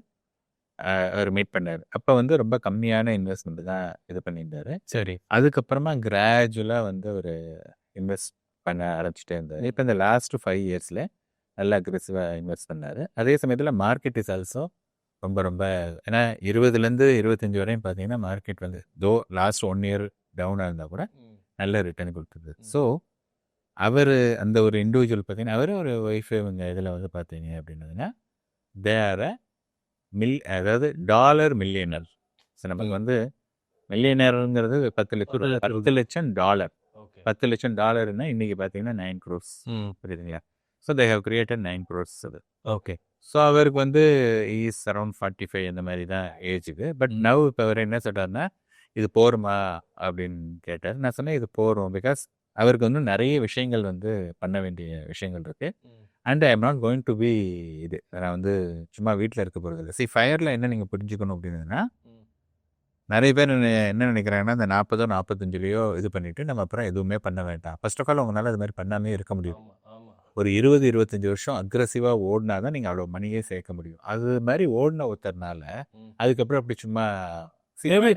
அவர் மீட் பண்ணார். அப்போ வந்து ரொம்ப கம்மியான இன்வெஸ்ட்மெண்ட் தான் இது பண்ணியிருந்தாரு. சரி, அதுக்கப்புறமா கிராஜுவலாக வந்து ஒரு இன்வெஸ்ட் பண்ண ஆரம்பிச்சுட்டே இருந்தார். இப்போ இந்த லாஸ்ட் 5 இயர்ஸில் நல்லா அக்ரெசிவாக இன்வெஸ்ட் பண்ணார். அதே சமயத்தில் மார்க்கெட் இஸ் ஆல்சோ ரொம்ப ஏன்னா 20-25 வரையும் பார்த்தீங்கன்னா மார்க்கெட் வந்து லாஸ்ட் 1 இயர் டவுனாக இருந்தால் கூட நல்ல ரிட்டர்ன் கொடுத்தது. ஸோ அவர் அந்த ஒரு இண்டிவிஜுவல் பார்த்தீங்கன்னா அவர் ஒரு ஒய்ஃபு இவங்க இதில் வந்து பார்த்தீங்க அப்படின்னதுன்னா அதாவது டாலர் மில்லியனர். ஸோ நமக்கு வந்து மில்லியனருங்கிறது 10 லட்சம் டாலர். 10 லட்சம் டாலர்னா இன்னைக்கு பார்த்தீங்கன்னா 9 crores. புரியுதுங்களா? So they have created 9 crores அது. ஓகே, ஸோ அவருக்கு வந்து இஸ் அரௌண்ட் 45 அந்த மாதிரி தான் ஏஜுக்கு. பட் நவ் இப்போ அவர் என்ன சொல்கிறாருன்னா இது போருமா அப்படின்னு கேட்டார். நான் சொன்னேன் இது போரும், பிகாஸ் அவருக்கு வந்து நிறைய விஷயங்கள் வந்து பண்ண வேண்டிய விஷயங்கள் இருக்குது. And I am not going to be நான் வந்து சும்மா வீட்டில் இருக்க போகிறது இல்லை. ஃபயரில் என்ன நீங்கள் புரிஞ்சுக்கணும் அப்படின்னா நிறைய பேர் என்ன நினைக்கிறாங்கன்னா இந்த 40-45 இது பண்ணிவிட்டு நம்ம அப்புறம் எதுவுமே பண்ண வேண்டாம். ஃபர்ஸ்ட் ஆஃப் ஆல் உங்களால் அது மாதிரி பண்ணாமே இருக்க முடியும். ஒரு 20-25 வருஷம் அக்ரெசிவாக ஓடினா தான் நீங்கள் அவ்வளோ மணியே சேர்க்க முடியும். அது மாதிரி ஓடின ஒருத்தர்னால அதுக்கப்புறம் அப்படி சும்மா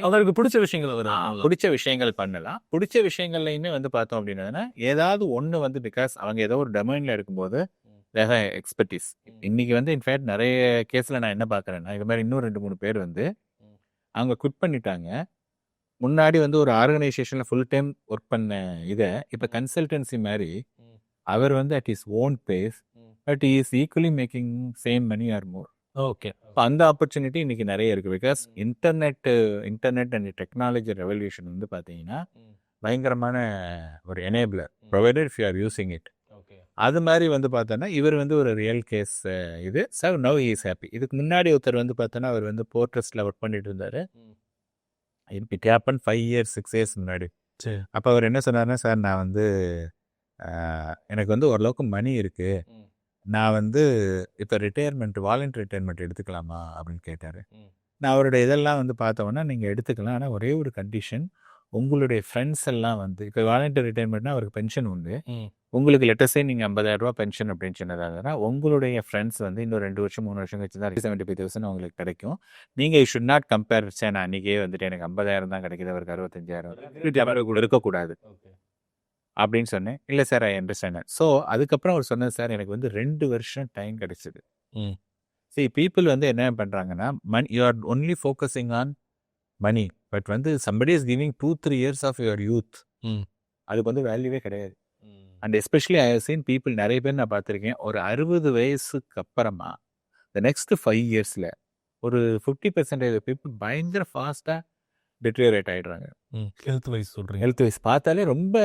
அவருக்கு பிடிச்ச விஷயங்கள் பண்ணலாம். பிடிச்ச விஷயங்கள்லையுமே வந்து பார்த்தோம் அப்படின்னா ஏதாவது ஒன்று வந்து பிகாஸ் அவங்க ஏதோ ஒரு டொமைனில் இருக்கும்போது எக்ஸ்பர்டீஸ். இன்னைக்கு வந்து இன்ஃபேக்ட் நிறைய கேஸில் நான் என்ன பார்க்குறேன்னா இது மாதிரி இன்னும் 2-3 பேர் வந்து அவங்க குவிட் பண்ணிட்டாங்க. முன்னாடி வந்து ஒரு ஆர்கனைசேஷனில் ஃபுல் டைம் ஒர்க் பண்ண இதை இப்போ கன்சல்டன்சி மாதிரி அவர் வந்து at is own pace but is equally making same money or more. Okay, அந்த ஆப்பர்ச்சுனிட்டி இன்னைக்கு நிறைய இருக்குது. Because internet and technology revolution வந்து பார்த்தீங்கன்னா பயங்கரமான ஒரு enabler provided if you are using it. அது மாதிரி வந்து பார்த்தோன்னா இவர் வந்து ஒரு ரியல் கேஸ் இது. Sir now he is happy. இதுக்கு முன்னாடி ஒருத்தர் வந்து பார்த்தோன்னா அவர் வந்து போர்ட்ரஸ்ட்டில் ஒர்க் பண்ணிட்டு இருந்தார். இட் ஹேப்பன் 5 years 6 years முன்னாடி. அப்போ அவர் என்ன சொன்னார்னா சார் நான் வந்து எனக்கு வந்து ஓரளவுக்கு மணி இருக்குது, நான் வந்து இப்போ வாலண்டரி ரிட்டையர்மெண்ட் எடுத்துக்கலாமா அப்படின்னு கேட்டார். நான் அவருடைய இதெல்லாம் வந்து பார்த்தோன்னா நீங்கள் எடுத்துக்கலாம், ஆனால் ஒரே ஒரு கண்டிஷன், உங்களுடைய ஃப்ரெண்ட்ஸ் எல்லாம் வந்து இப்போ வாலண்டரி ரிட்டையர்மெண்ட்னா அவருக்கு பென்ஷன் உண்டு. உங்களுக்கு லெட்டஸே நீங்கள் 50,000 ரூபா பென்ஷன் அப்படின்னு சொன்னதாங்கன்னா உங்களுடைய ஃப்ரெண்ட்ஸ் வந்து இன்னும் 2 வருஷம் 3 வருஷம் கழிச்சு தான் 75,000 உங்களுக்கு கிடைக்கும். நீங்கள் ஷுட் நாட் கம்பேர் சார் நான் அன்றைக்கே வந்துட்டு எனக்கு 50,000 தான் கிடைக்கிது, அவருக்கு 65,000 இருக்கக்கூடாது அப்படின்னு சொன்னேன். இல்லை சார் ஐ அண்டர்ஸ்டாண்ட். ஸோ அதுக்கப்புறம் அவர் சொன்னது சார் எனக்கு வந்து 2 வருஷம் டைம் கிடைச்சிது. சரி, பீப்புள் வந்து என்ன பண்ணுறாங்கன்னா you are only focusing on money, but வந்து somebody is giving 2-3 years of your youth. அதுக்கு வந்து வேல்யூவே கிடையாது. And especially I have seen people நிறைய பேர் நான் பார்த்துருக்கேன் ஒரு 60 வயசுக்கு அப்புறமா த நெக்ஸ்ட் 5 இயர்ஸில் ஒரு 50% பீப்புள் பயங்கர ஃபாஸ்ட்டாக டிட்ரியரேட் ஆகிடுறாங்க. ஹெல்த் வைஸ் சொல்கிறீங்க. ஹெல்த் வைஸ் பார்த்தாலே ரொம்ப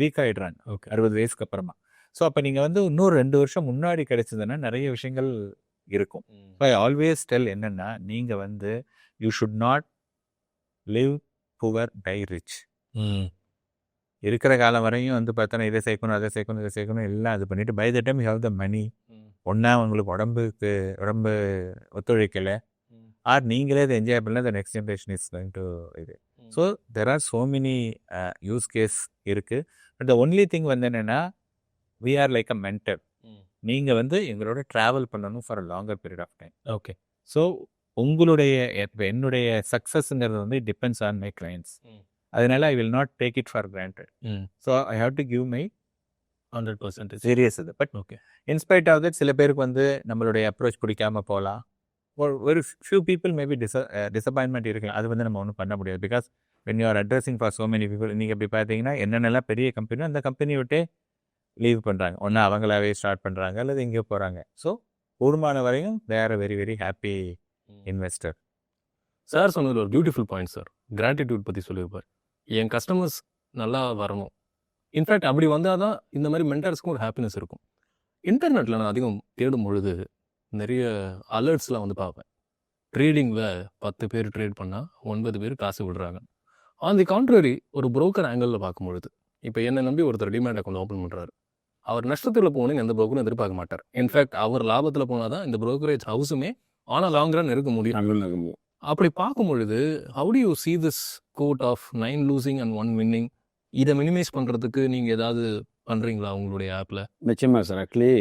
வீக் ஆகிடுறாங்க ஓகே. 60 வயசுக்கு அப்புறமா. ஸோ அப்போ நீங்கள் வந்து இன்னொரு 2 வருஷம் முன்னாடி கிடைச்சதுன்னா நிறைய விஷயங்கள் இருக்கும். ஸோ ஐ ஆல்வேஸ் டெல் என்னென்னா நீங்கள் வந்து you should not live poor die rich. இருக்கிற காலம் வரையும் வந்து பார்த்தோன்னா இதை சேர்க்கணும் அதை சேர்க்கணும் இதை சேர்க்கணும் எல்லாம் இது பண்ணிவிட்டு by the time you have the money ஒன்றா உங்களுக்கு உடம்பு ஒத்துழைக்கலை ஆர் நீங்களே இதை என்ஜாய் பண்ணல the next generation is going to இது. So there are so many use case இருக்குது. பட் த ஒன்லி திங் வந்து என்னென்னா we are like a mentor. நீங்கள் வந்து எங்களோட ட்ராவல் பண்ணணும் for a longer period of time. Okay. So உங்களுடைய இப்போ என்னுடைய சக்ஸஸ்ங்கிறது வந்து டிபெண்ட்ஸ் ஆன் மை கிளைண்ட்ஸ். அதனால I will not take it for granted. So I have to give my 100% serious இது. But okay. In spite of that சில பேருக்கு வந்து நம்மளுடைய அப்ரோச் பிடிக்காம போகலாம். ஒரு ஃபியூ பீப்புள் மேபி டிசப்பாயின்மெண்ட் இருக்கலாம். அது வந்து நம்ம ஒன்றும் பண்ண முடியாது. Because when you R addressing for so many people நீங்கள் இப்படி பார்த்தீங்கன்னா என்னென்னலாம் பெரிய கம்பெனியோ அந்த கம்பெனி விட்டே லீவ் பண்ணுறாங்க. ஒன்று அவங்களாவே ஸ்டார்ட் பண்ணுறாங்க அல்லது எங்கேயோ போகிறாங்க. ஸோ கூடுமான வரையும் தே are very very happy investor. Sir சொன்னது ஒரு பியூட்டிஃபுல் பாயிண்ட் சார். கிராட்டிடியூட் பற்றி சொல்லியிருப்பார். என் கஸ்டமர்ஸ் நல்லா வரணும். இன்ஃபேக்ட் அப்படி வந்தால் தான் இந்த மாதிரி மென்டர்ஸ்க்கும் ஒரு ஹாப்பினஸ் இருக்கும். இன்டர்நெட்டில் நான் அதிகம் தேடும் பொழுது நிறைய அலர்ட்ஸ்லாம் வந்து பார்ப்பேன். ட்ரேடிங்கில் 10 பேர் ட்ரேட் பண்ணால் 9 பேர் காசு விடுறாங்க. ஆன் தி கான்ட்ரரி ஒரு புரோக்கர் ஆங்கிளில் பார்க்கும் பொழுது இப்போ என்னை நம்பி ஒருத்தர் டிமேட் அக்கௌண்ட் ஓப்பன் பண்ணுறாரு. அவர் நஷ்டத்தில் போகணுன்னு எந்த புரோக்கரும் எதிர்பார்க்க மாட்டார். இன்ஃபேக்ட் அவர் லாபத்தில் போனால் தான் இந்த புரோக்கரேஜ் ஹவுஸுமே ஆனால் லாங் ரன் இருக்க முடியும். அப்படி பார்க்கும் பொழுது how do you see this code of 9 losing and 1 winning? இதை மினிமைஸ் பண்ணுறதுக்கு நீங்கள் ஏதாவது பண்ணுறீங்களா உங்களுடைய ஆப்பில்? நிச்சயமாக சார். ஆக்சுவலி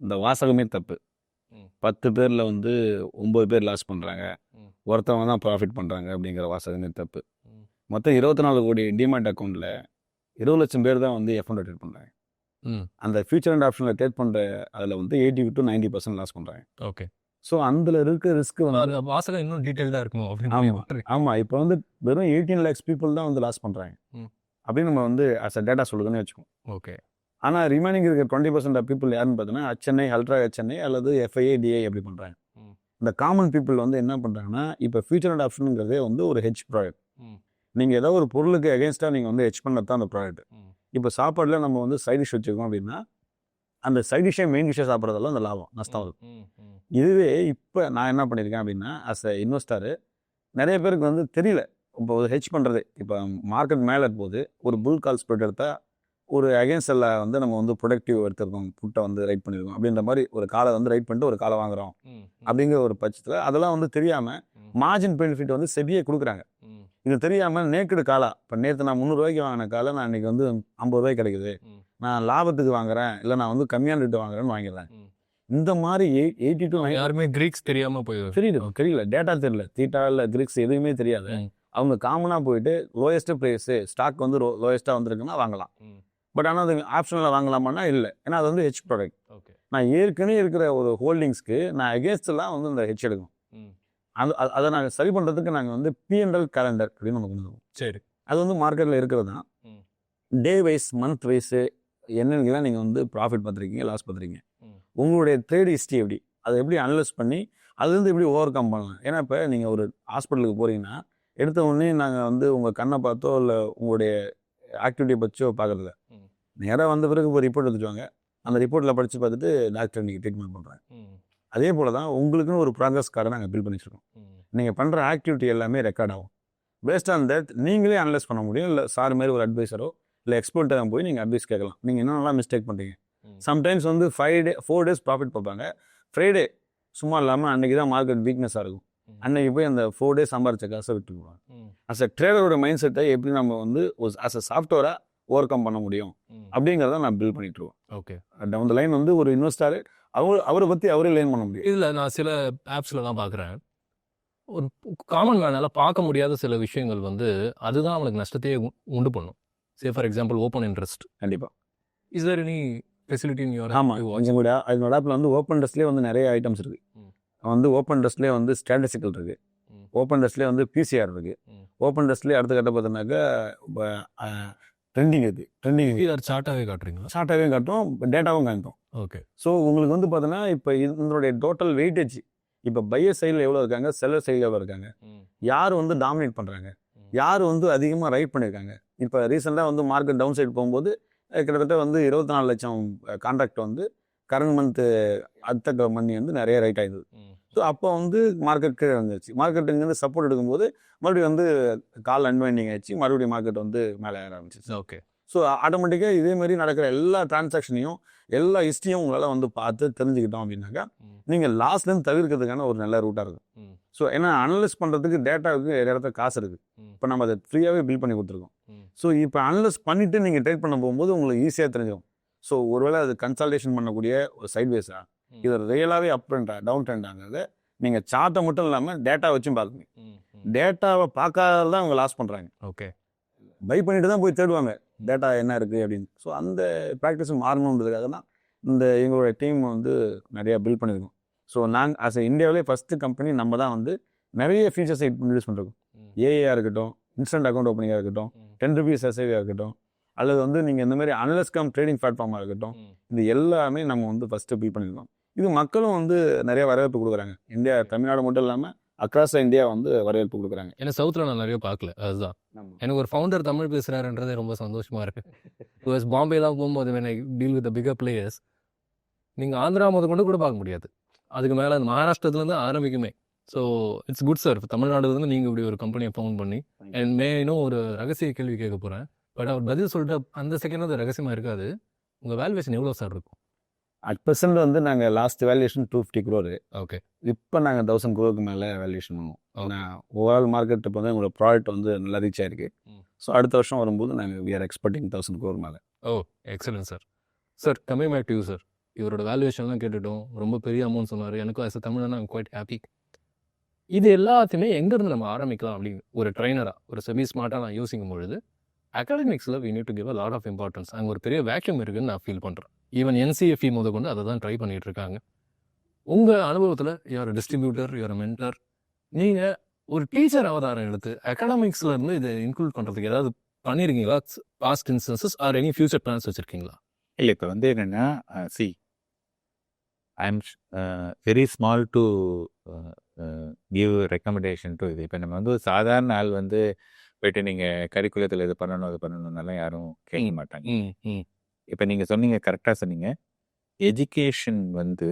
இந்த வாசகமே தப்பு. 10 பேரில் வந்து 9 பேர் லாஸ் பண்ணுறாங்க, ஒருத்தவங்க தான் ப்ராஃபிட் பண்ணுறாங்க அப்படிங்கிற வாசகமே தப்பு. மொத்தம் 24 கோடி டிமேட் அக்கௌண்ட்டில் 20 லட்சம் பேர் தான் வந்து F1 ட்ரேட் பண்ணுறாங்க. அந்த ஃபியூச்சர் அண்ட் ஆப்ஷனில் ட்ரேட் பண்ணுற அதில் வந்து 80 to 90% லாஸ் பண்ணுறாங்க. ஓகே. ஸோ அதில் இருக்க ரிஸ்க் வந்து வாசகம் இன்னும் டீட்டெயில்டாக இருக்கும் அப்படின்னு. ஆமாம். இப்போ வந்து வெறும் 18 lakhs பீப்புள் தான் வந்து லாஸ் பண்ணுறாங்க அப்படின்னு நம்ம வந்து அஸ் அ டேட்டா சொல்லுதுன்னு வச்சுக்கோம். ஓகே. ஆனால் ரிமைனிங் இருக்கிற 20% ஆஃப் பீப்புள் யாருன்னு பார்த்தீங்கன்னா HNI, அல்ட்ரா HNI அல்லது FIA, DI அப்படி பண்ணுறாங்க. இந்த காமன் பீப்புள் வந்து என்ன பண்ணுறாங்கன்னா இப்போ ஃபியூச்சர் அண்ட் ஆப்ஷனுங்கிறதே வந்து ஒரு ஹெட்ஜ் ப்ராடக்ட். நீங்கள் ஏதோ ஒரு பொருளுக்கு அகேன்ஸ்டாக நீங்கள் வந்து ஹெட்ஜ் பண்ணது தான் அந்த ப்ராடக்ட். இப்போ சாப்பாடில் நம்ம வந்து சைட் டிஷ் வச்சுருக்கோம் அப்படின்னா அந்த சைட் டிஷ்ஷே மெயின் டிஷ்ஷாக சாப்பிட்றதெல்லாம் அந்த லாபம் நஷ்டம் வரும். இதுவே இப்போ நான் என்ன பண்ணியிருக்கேன் அப்படின்னா அஸ் அ இன்வெஸ்டரு நிறைய பேருக்கு வந்து தெரியல. இப்போ ஒரு ஹெட்ஜ் பண்ணுறது இப்போ மார்க்கெட் மேலே போது ஒரு புல் கால் ஸ்ப்ரெட் எடுத்தால் ஒரு அகேன்ஸ்டில் வந்து நம்ம வந்து ப்ரொடக்டிவ் எடுத்துருக்கோம், புட்டை வந்து ரைட் பண்ணியிருக்கோம் அப்படின்ற மாதிரி ஒரு காலை வந்து ரைட் பண்ணிட்டு ஒரு காலை வாங்குகிறோம் அப்படிங்கிற ஒரு பட்சத்தில் அதெல்லாம் வந்து தெரியாமல் மார்ஜின் பெனிஃபிட் வந்து செபியே கொடுக்குறாங்க. இது தெரியாமல் நேக்கடு காலா இப்போ நேற்று நான் 300 ரூபாய்க்கு வாங்கின காலை நான் இன்றைக்கி வந்து 50 ரூபாய்க்கு கிடைக்குது, நான் லாபத்துக்கு வாங்குறேன் இல்லை நான் வந்து கம்மியான ரேட்டு வாங்குறேன்னு வாங்கிடுறேன். இந்த மாதிரி 80 to 90 யாருமே கிரீக்ஸ் தெரியாமல் போயிடும். தெரியல, டேட்டா தெரியல, தீட்டா இல்லை கிரிக்ஸ் எதுவுமே தெரியாது. அவங்க காமனாக போயிட்டு லோயஸ்ட் ப்ரைஸு ஸ்டாக் வந்து லோயஸ்ட்டாக வந்துருக்குன்னா வாங்கலாம். பட் ஆனால் அது ஆப்ஷனில் வாங்கலாமான்னா இல்லை, ஏன்னா அது வந்து ஹெச் ப்ராடக்ட். ஓகே. நான் ஏற்கனவே இருக்கிற ஒரு ஹோல்டிங்ஸ்க்கு நான் அகேன்ஸ்டெல்லாம் வந்து இந்த ஹெச் எடுக்கணும். அதை நாங்கள் சரி பண்ணுறதுக்கு நாங்கள் வந்து P&L கேலண்டர் அப்படின்னு நம்ம கொண்டு வருவோம். சரி. அது வந்து மார்க்கெட்டில் இருக்கிறது தான். டே வைஸ், மந்த் வைஸு என்னென்னலாம் நீங்கள் வந்து ப்ராஃபிட் பார்த்துருக்கீங்க, லாஸ் பார்த்துருக்கீங்க, உங்களுடைய ட்ரேட் ஹிஸ்ட்ரி எப்படி, அதை எப்படி அனலைஸ் பண்ணி அதுலேருந்து எப்படி ஓவர் கம் பண்ணலாம். ஏன்னா இப்போ நீங்கள் ஒரு ஹாஸ்பிட்டலுக்கு போகிறீங்கன்னா எடுத்த உடனே நாங்கள் வந்து உங்கள் கண்ணை பார்த்தோ இல்லை உங்களுடைய ஆக்டிவிட்டியை பற்றியோ பார்க்குறதில்ல. நேராக வந்த பிறகு ஒரு ரிப்போர்ட் எடுத்துட்டுவாங்க, அந்த ரிப்போர்ட்டில் படித்து பார்த்துட்டு டாக்டர் நீங்கள் ட்ரீட்மெண்ட் பண்ணுறாங்க. அதே போல் தான் உங்களுக்குன்னு ஒரு ப்ராக்ரஸ் கார்டை நாங்கள் பில் பண்ணி வச்சுருக்கோம். நீங்கள் பண்ணுற ஆக்டிவிட்டி எல்லாமே ரெக்கார்ட் ஆகும். பேஸ்ட் ஆன் தட் நீங்களே அனலைஸ் பண்ண முடியும். இல்லை சார் மாதிரி ஒரு அட்வைஸரோ இல்லை எக்ஸ்பர்ட்டாக போய் நீங்கள் அட்வைஸ் கேட்கலாம். நீங்கள் என்னென்னலாம் மிஸ்டேக் பண்ணுறீங்க. சம்டைம்ஸ் வந்து 4 days ப்ராஃபிட் பார்ப்பாங்க. ஃப்ரைடே சும்மா இல்லாமல் அன்றைக்கி தான் மார்க்கெட் வீக்னஸாக இருக்கும். அன்றைக்கி போய் அந்த 4 days சம்பாரிச்ச காசை விட்டுக்குவாங்க. அஸ் அ ட்ரேடரோட மைண்ட் செட்டை எப்படி நம்ம வந்து அஸ் அ சாஃப்ட்வேராக ஓவர் கம் பண்ண முடியும் அப்படிங்கிறத நான் பில்ட் பண்ணிட்டு இருக்கோம். ஓகே. டவுன் த லைன் வந்து ஒரு இன்வெஸ்டர் அவரை பற்றி அவரே லைன் பண்ண முடியும். இதில் நான் சில ஆப்ஸில் தான் பார்க்குறேன், ஒரு காமன் மேனால் பார்க்க முடியாத சில விஷயங்கள் வந்து அதுதான் அவனுக்கு நஷ்டத்தையே உண்டு பண்ணும். Say for example open interest. கண்டிப்பாக. Is there any facility in your? ஆமாம், கொஞ்சம் கூட அதனோட ஆப்பில் வந்து ஓப்பன் இன்ட்ரெஸ்ட்லேயே வந்து நிறைய ஐட்டம்ஸ் இருக்குது. வந்து ஓப்பன் இன்ட்ரெஸ்ட்லேயே வந்து ஸ்டாட்டிஸ்டிக்கல் இருக்குது, ஓப்பன் இன்ட்ரெஸ்ட்லேயே வந்து PCR இருக்குது, ஓப்பன் இன்ட்ரெஸ்ட்லேயே அடுத்த கட்ட பார்த்தோன்னாக்கா ட்ரெண்டிங் இது ட்ரெண்டிங் இது சார்ட்டாகவே காட்டுறீங்களா? ஷார்ட்டாகவே காட்டும், டேட்டாவும் காட்டும். ஓகே. ஸோ உங்களுக்கு வந்து பார்த்தீங்கன்னா இப்போ இதனுடைய டோட்டல் வெயிட்டேஜ் இப்போ பையர் சைடில் எவ்வளோ இருக்காங்க, செல்லர் சைடில் எவ்வளோ இருக்காங்க, யார் வந்து டாமினேட் பண்ணுறாங்க, யார் வந்து அதிகமாக ரைட் பண்ணியிருக்காங்க. இப்போ ரீசெண்டாக வந்து மார்க்கெட் டவுன் சைடு போகும்போது கிட்டத்தட்ட வந்து 24 லட்சம் கான்ட்ராக்ட் வந்து கரண்ட் மந்த்து அடுத்த மணி வந்து நிறைய ரைட் ஆகிடுது. ஸோ அப்போ வந்து மார்க்கெட் கீழே வந்துச்சு. மார்க்கெட் இங்கேருந்து சப்போர்ட் எடுக்கும்போது மறுபடியும் வந்து கால் அன்வைண்டிங் ஆயிடுச்சு, மறுபடியும் மார்க்கெட் வந்து மேலே ஏற ஆரம்பிச்சிச்சு. ஓகே. ஸோ ஆட்டோமேட்டிக்காக இதேமாரி நடக்கிற எல்லா டிரான்சாக்ஷனையும் எல்லா ஹிஸ்ட்ரியும் உங்களால் வந்து பார்த்து தெரிஞ்சுக்கிட்டோம் அப்படின்னாக்கா நீங்கள் லாஸ்ட்லேருந்து தவிர்க்கிறதுக்கான ஒரு நல்ல ரூட்டாக இருக்கும். ஸோ ஏன்னா அனலைஸ் பண்ணுறதுக்கு டேட்டாவுக்கு இடத்துல காசு இருக்குது. இப்போ நம்ம அதை ஃப்ரீயாகவே பில் பண்ணி கொடுத்துருக்கோம். ஸோ இப்போ அனலைஸ் பண்ணிவிட்டு நீங்கள் ட்ரேட் பண்ண போகும்போது உங்களுக்கு ஈஸியாக தெரிஞ்சிடும். ஸோ ஒருவேளை அது கன்சல்டேஷன் பண்ணக்கூடிய ஒரு சைட்வேஸாக இது ரியலாகவே அப் ட்ரெண்டா டவுன் ட்ரெண்டாங்கிறத நீங்கள் சார்ட்டை மட்டும் இல்லாமல் டேட்டா வச்சும் பார்க்கணும். டேட்டாவை பார்க்காத தான் அவங்க லாஸ் பண்ணுறாங்க. ஓகே. பை பண்ணிட்டு தான் போய் தேடுவாங்க டேட்டா என்ன இருக்குது அப்படின்னு. ஸோ அந்த ப்ராக்டிஸும் மாறணுன்றதுக்காக தான் எங்களுடைய டீம் வந்து நிறையா பில்ட் பண்ணியிருக்கோம். ஸோ நாங்கள் ஆஸ் இந்தியாவிலே ஃபஸ்ட்டு கம்பெனி நம்ம தான் வந்து நிறைய ஃபீச்சர்ஸை இன்ட்ரடியூஸ் பண்ணிருக்கோம். ஏஐயாக இருக்கட்டும், இன்ஸ்டன்ட் அக்கௌண்ட் ஓப்பனிங்காக இருக்கட்டும், 10 rupees எஸ்ஐவியாக இருக்கட்டும், அல்லது வந்து நீங்கள் இந்த மாதிரி அனலிஸ்ட் கம் ட்ரேடிங் பிளாட்ஃபார்மாக இருக்கட்டும், இது எல்லாமே நம்ம வந்து ஃபஸ்ட்டு பில்ட் பண்ணியிருக்கோம். இது மக்களும் வந்து நிறைய வரவேற்பு கொடுக்குறாங்க. இந்தியா, தமிழ்நாடு மட்டும் இல்லாமல் அக்ராஸ் இந்தியா வந்து வரவேற்பு கொடுக்குறாங்க. ஏன்னா சவுத்தில் நான் நிறைய பார்க்கல, அதுதான் எனக்கு ஒரு ஃபவுண்டர் தமிழ் பேசுகிறாருன்றதே ரொம்ப சந்தோஷமாக இருக்குது. பாம்பேலாம் போகும்போது when I deal with the bigger players, நீங்கள் ஆந்திரா கொண்டு கூட பார்க்க முடியாது. அதுக்கு மேலே அந்த மகாராஷ்டிரத்துலேருந்து ஆரம்பிக்குமே. So it's good sir. தமிழ்நாடுலேருந்து நீங்கள் இப்படி ஒரு கம்பெனியை ஃபவுண்ட் பண்ணி அண்ட் இன்னும் ஒரு ரகசிய கேள்வி கேட்க போகிறேன். பட் அவர் பதில் சொல்லிட்டு அந்த செகண்ட் அது ரகசியமாக இருக்காது. உங்கள் வேல்யூவேஷன் எவ்வளோ சார் இருக்கும்? அட் ப்ரெசென்ட் வந்து நாங்கள் லாஸ்ட் வேல்யூஷன் 250 crore. ஓகே. இப்போ நாங்கள் 1000 crore மேலே வேல்யூஷன் பண்ணுவோம். ஆனால் ஓவரால் மார்க்கெட் இப்போ வந்து எங்களோட ப்ராடக்ட் வந்து நல்லா ரீச் ஆயிருக்கு. ஸோ அடுத்த வருஷம் வரும்போது நாங்கள் வி ஆர் எக்ஸ்பெக்டிங் 1000 crore மேலே. Oh excellent sir. Sir coming back to you sir. இவரோட வேல்யூவேஷன்லாம் கேட்டுட்டோம், ரொம்ப பெரிய அமௌண்ட் சொன்னார். எனக்கும் ஆஸ் அ தமிழனா ஐம் குவைட் ஹாப்பி. இது எல்லாத்தையுமே எங்கேருந்து நம்ம ஆரம்பிக்கலாம் அப்படின்னு ஒரு ட்ரைனராக, ஒரு செமி ஸ்மார்ட்டாக நான் யோசிக்கும் பொழுது அகாடமிக்ஸில் we need to give a lot of importance. அங்கே ஒரு பெரிய வேக்யூம் இருக்குதுன்னு நான் ஃபீல் பண்ணுறேன். ஈவன் NCFE கொண்டு அதை தான் ட்ரை பண்ணிகிட்டு இருக்காங்க. உங்கள் அனுபவத்தில் யூஆர் டிஸ்ட்ரிபியூட்டர், யூஆர் மென்டர், நீங்கள் ஒரு டீச்சர் அவதாரம் எடுத்து அகாடமிக்ஸில் இருந்து இதை இன்க்ளூட் பண்ணுறதுக்கு ஏதாவது பண்ணியிருக்கீங்களா? Past instances or any future plans வச்சுருக்கீங்களா? இல்லை, இப்போ வந்து என்னென்னா I am very small to give recommendation to இது. இப்போ நம்ம வந்து ஒரு சாதாரண ஆள் வந்து போய்ட்டு நீங்கள் கரிக்குலத்தில் இது பண்ணணும் அது பண்ணணும்னாலாம் யாரும் கேட்க மாட்டாங்க. இப்போ நீங்கள் சொன்னீங்க, கரெக்டாக சொன்னீங்க. எஜுகேஷன் வந்து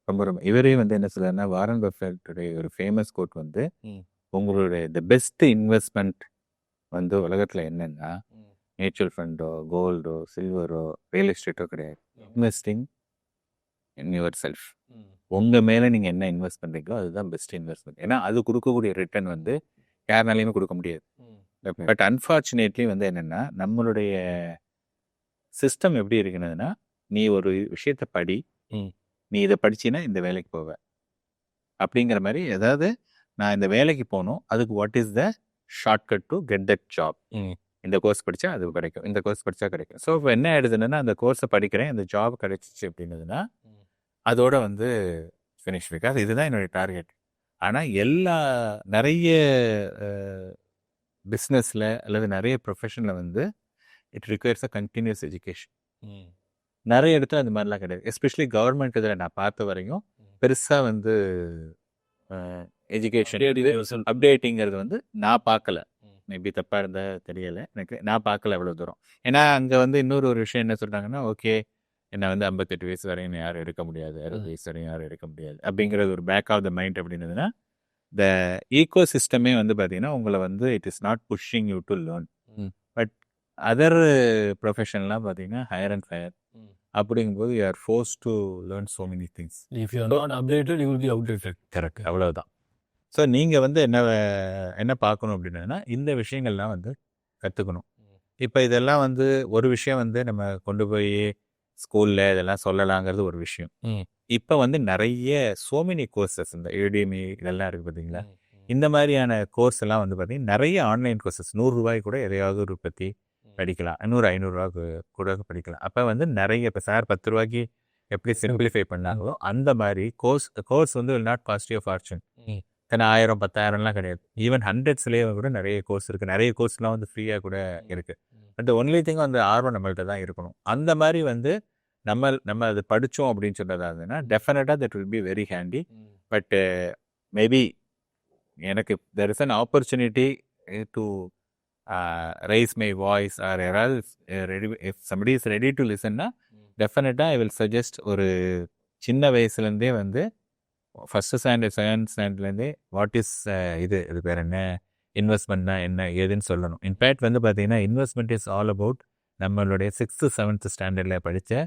ரொம்ப ரொம்ப இவரே வந்து என்ன சொல்லுன்னா, வாரன் பஃபெட்டுடைய ஒரு ஃபேமஸ் கோட் வந்து உங்களுடைய த பெஸ்ட் இன்வெஸ்ட்மெண்ட் வந்து உலகத்தில் என்னென்னா மியூச்சுவல் ஃபண்டோ, கோல்டோ, சில்வரோ, ரியல் எஸ்டேட்டோ கிடையாது. Investing in your self. உங்கள் மேலே நீங்கள் என்ன இன்வெஸ்ட் பண்ணுறீங்களோ அதுதான் பெஸ்ட் இன்வெஸ்ட்மெண்ட். ஏன்னா அது கொடுக்கக்கூடிய ரிட்டர்ன் வந்து யாருனாலையுமே கொடுக்க முடியாது. பட் அன்ஃபார்ச்சுனேட்லி வந்து என்னென்னா நம்மளுடைய சிஸ்டம் எப்படி இருக்குதுன்னா, நீ ஒரு விஷயத்தை படி, நீ இதை படிச்சின்னா இந்த வேலைக்கு போவ அப்படிங்கிற மாதிரி. அதாவது நான் இந்த வேலைக்கு போகணும், அதுக்கு what is the shortcut to get that job. இந்த கோர்ஸ் படித்தா அது கிடைக்கும், இந்த கோர்ஸ் படித்தா கிடைக்கும். ஸோ இப்போ என்ன ஆயிடுதுன்னா, அந்த கோர்ஸை படிக்கிறேன், அந்த ஜாப் கிடைச்சிச்சு அப்படின்னதுன்னா அதோட வந்து ஃபினிஷ். பிகாஸ் இதுதான் என்னுடைய டார்கெட். ஆனால் நிறைய பிஸ்னஸில் அல்லது நிறைய ப்ரொஃபஷனில் வந்து it requires a continuous education. நிறைய இடத்துல அந்த மாதிரிலாம் கிடையாது. எஸ்பெஷலி கவர்மெண்ட் இதில் நான் பார்த்த வரையும் பெருசாக வந்து எஜுகேஷன் அப்டேட்டிங்கிறது வந்து நான் பார்க்கல. மேபி தப்பாக இருந்தால் தெரியலை எனக்கு, நான் பார்க்கல அவ்வளோ தூரம். ஏன்னா அங்கே வந்து இன்னொரு ஒரு விஷயம் என்ன சொல்கிறாங்கன்னா, ஓகே என்னை வந்து 58 வயசு வரையும் யாரும் எடுக்க முடியாது, 60 வயசு வரையும் யாரும் எடுக்க முடியாது அப்படிங்கிறது ஒரு பேக் ஆஃப் த மைண்ட். அப்படின்னதுன்னா த ஈகோ சிஸ்டமே வந்து பார்த்தீங்கன்னா உங்களை வந்து it is not pushing you to learn. But other ப்ரொஃபஷன்லாம் பார்த்தீங்கன்னா ஹையர் அண்ட் ஹையர் அப்படிங்கும்போது you are force to learn so many things. If you are not updated you will be outdated. Correct, அவ்வளோதான். So நீங்கள் வந்து என்ன பார்க்கணும் அப்படின்னா, இந்த விஷயங்கள்லாம் வந்து கற்றுக்கணும். இப்போ இதெல்லாம் வந்து ஒரு விஷயம் வந்து நம்ம கொண்டு போய் ஸ்கூலில் இதெல்லாம் சொல்லலாங்கிறது ஒரு விஷயம். இப்போ வந்து நிறைய சோமெனி கோர்சஸ், இந்த Udemy இதெல்லாம் இருக்குது பார்த்தீங்களா, இந்த மாதிரியான கோர்ஸ் எல்லாம் வந்து பார்த்தீங்கன்னா நிறைய ஆன்லைன் கோர்சஸ் 100 ரூபாய்க்கு கூட எதையாவது ஒரு பற்றி படிக்கலாம், 500 ரூபாய்க்கு கூட படிக்கலாம். அப்போ வந்து நிறைய, இப்போ சார் 10 ரூபாய்க்கு எப்படி சிம்பிளிஃபை பண்ணாங்களோ அந்த மாதிரி கோர்ஸ் வந்து will not cost you a fortune. ஏன்னா 1000 10,000லாம் கிடையாது. ஈவன் ஹண்ட்ரட்ஸ்லேயே கூட நிறைய கோர்ஸ் இருக்குது. நிறைய கோர்ஸ்லாம் வந்து ஃப்ரீயாக கூட இருக்குது. பட் ஒன்லி திங் அந்த ஆர்வம் நம்மள்ட்ட தான் இருக்கணும். அந்த மாதிரி வந்து நம்ம அது படித்தோம் அப்படின்னு சொன்னதா இருந்ததுன்னா டெஃபினட்டாக that will be very handy. But maybe எனக்கு there is an opportunity to raise my voice or யாராவது ready, if somebody is ready to லிசன்னா டெஃபினட்டாக ஐ வில் சஜஸ்ட் ஒரு சின்ன வயசுலேருந்தே வந்து ஃபஸ்ட்டு ஸ்டாண்டர்ட் செகண்ட் ஸ்டாண்டர்ட்லேருந்தே வாட் இஸ் இது பேர் என்ன, இன்வெஸ்ட்மெண்ட்னா என்ன ஏதுன்னு சொல்லணும். இன்ஃபேக்ட் வந்து பார்த்தீங்கன்னா இன்வெஸ்ட்மெண்ட் இஸ் ஆல் அபவுட் நம்மளுடைய 6th 7th ஸ்டாண்டர்டில் படித்த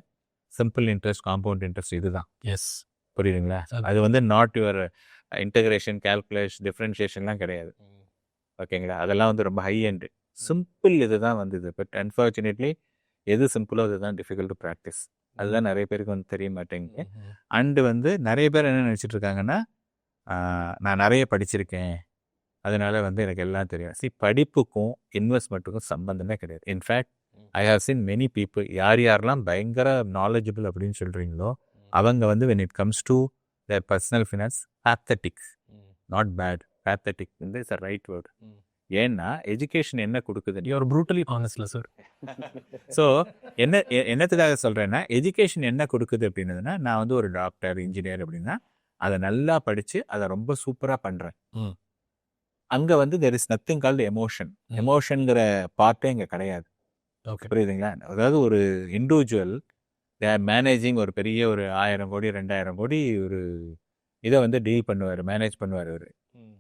சிம்பிள் இன்ட்ரெஸ்ட், காம்பவுண்ட் இன்ட்ரெஸ்ட் இதுதான். எஸ், புரியுதுங்களா? அது வந்து நாட் யுவர் இன்டகிரேஷன், கால்குலேஷன், டிஃப்ரென்ஷியேஷன்லாம் கிடையாது. ஓகேங்களா? அதெல்லாம் வந்து ரொம்ப ஹை எண்டு. சிம்பிள் இது தான் வந்து இது. பட் அன்ஃபார்ச்சுனேட்லி எது சிம்பிளோ அதுதான் டிஃபிகல்ட் டு ப்ராக்டிஸ். அதுதான் நிறைய பேருக்கு வந்து தெரிய மாட்டேங்குது. அண்டு வந்து நிறைய பேர் என்ன நினச்சிட்டு இருக்காங்கன்னா, நான் நிறைய படிச்சிருக்கேன் அதனால வந்து எனக்கு எல்லாம் தெரியும். படிப்புக்கும் இன்வெஸ்ட்மெண்ட்டுக்கும் சம்பந்தமே கிடையாது. In fact I have seen many people, யாரெல்லாம் பயங்கர நாலேஜபிள் அப்படின்னு சொல்கிறீங்களோ அவங்க வந்து when it comes to their personal finance, pathetic, not bad, pathetic is the right word. ஏன்னா எஜுகேஷன் என்ன கொடுக்குது? யூஆர் ப்ரூட்டலி ஆனஸ்ட்ல சார். ஸோ என்னத்துக்காக சொல்கிறேன்னா, எஜுகேஷன் என்ன கொடுக்குது அப்படின்னதுன்னா, நான் வந்து ஒரு டாக்டர், இன்ஜினியர் அப்படின்னா அதை நல்லா படித்து அதை ரொம்ப சூப்பராக பண்ணுறேன். அங்கே வந்து there is nothing called emotion. எமோஷனுங்கிற பார்ட்டே இங்கே கிடையாது. ஓகே, புரியுதுங்களா? அதாவது ஒரு இண்டிவிஜுவல் மேனேஜிங் ஒரு பெரிய ஒரு 1000 கோடி 2000 கோடி ஒரு இதை வந்து டீல் பண்ணுவார், மேனேஜ் பண்ணுவார் அவர்.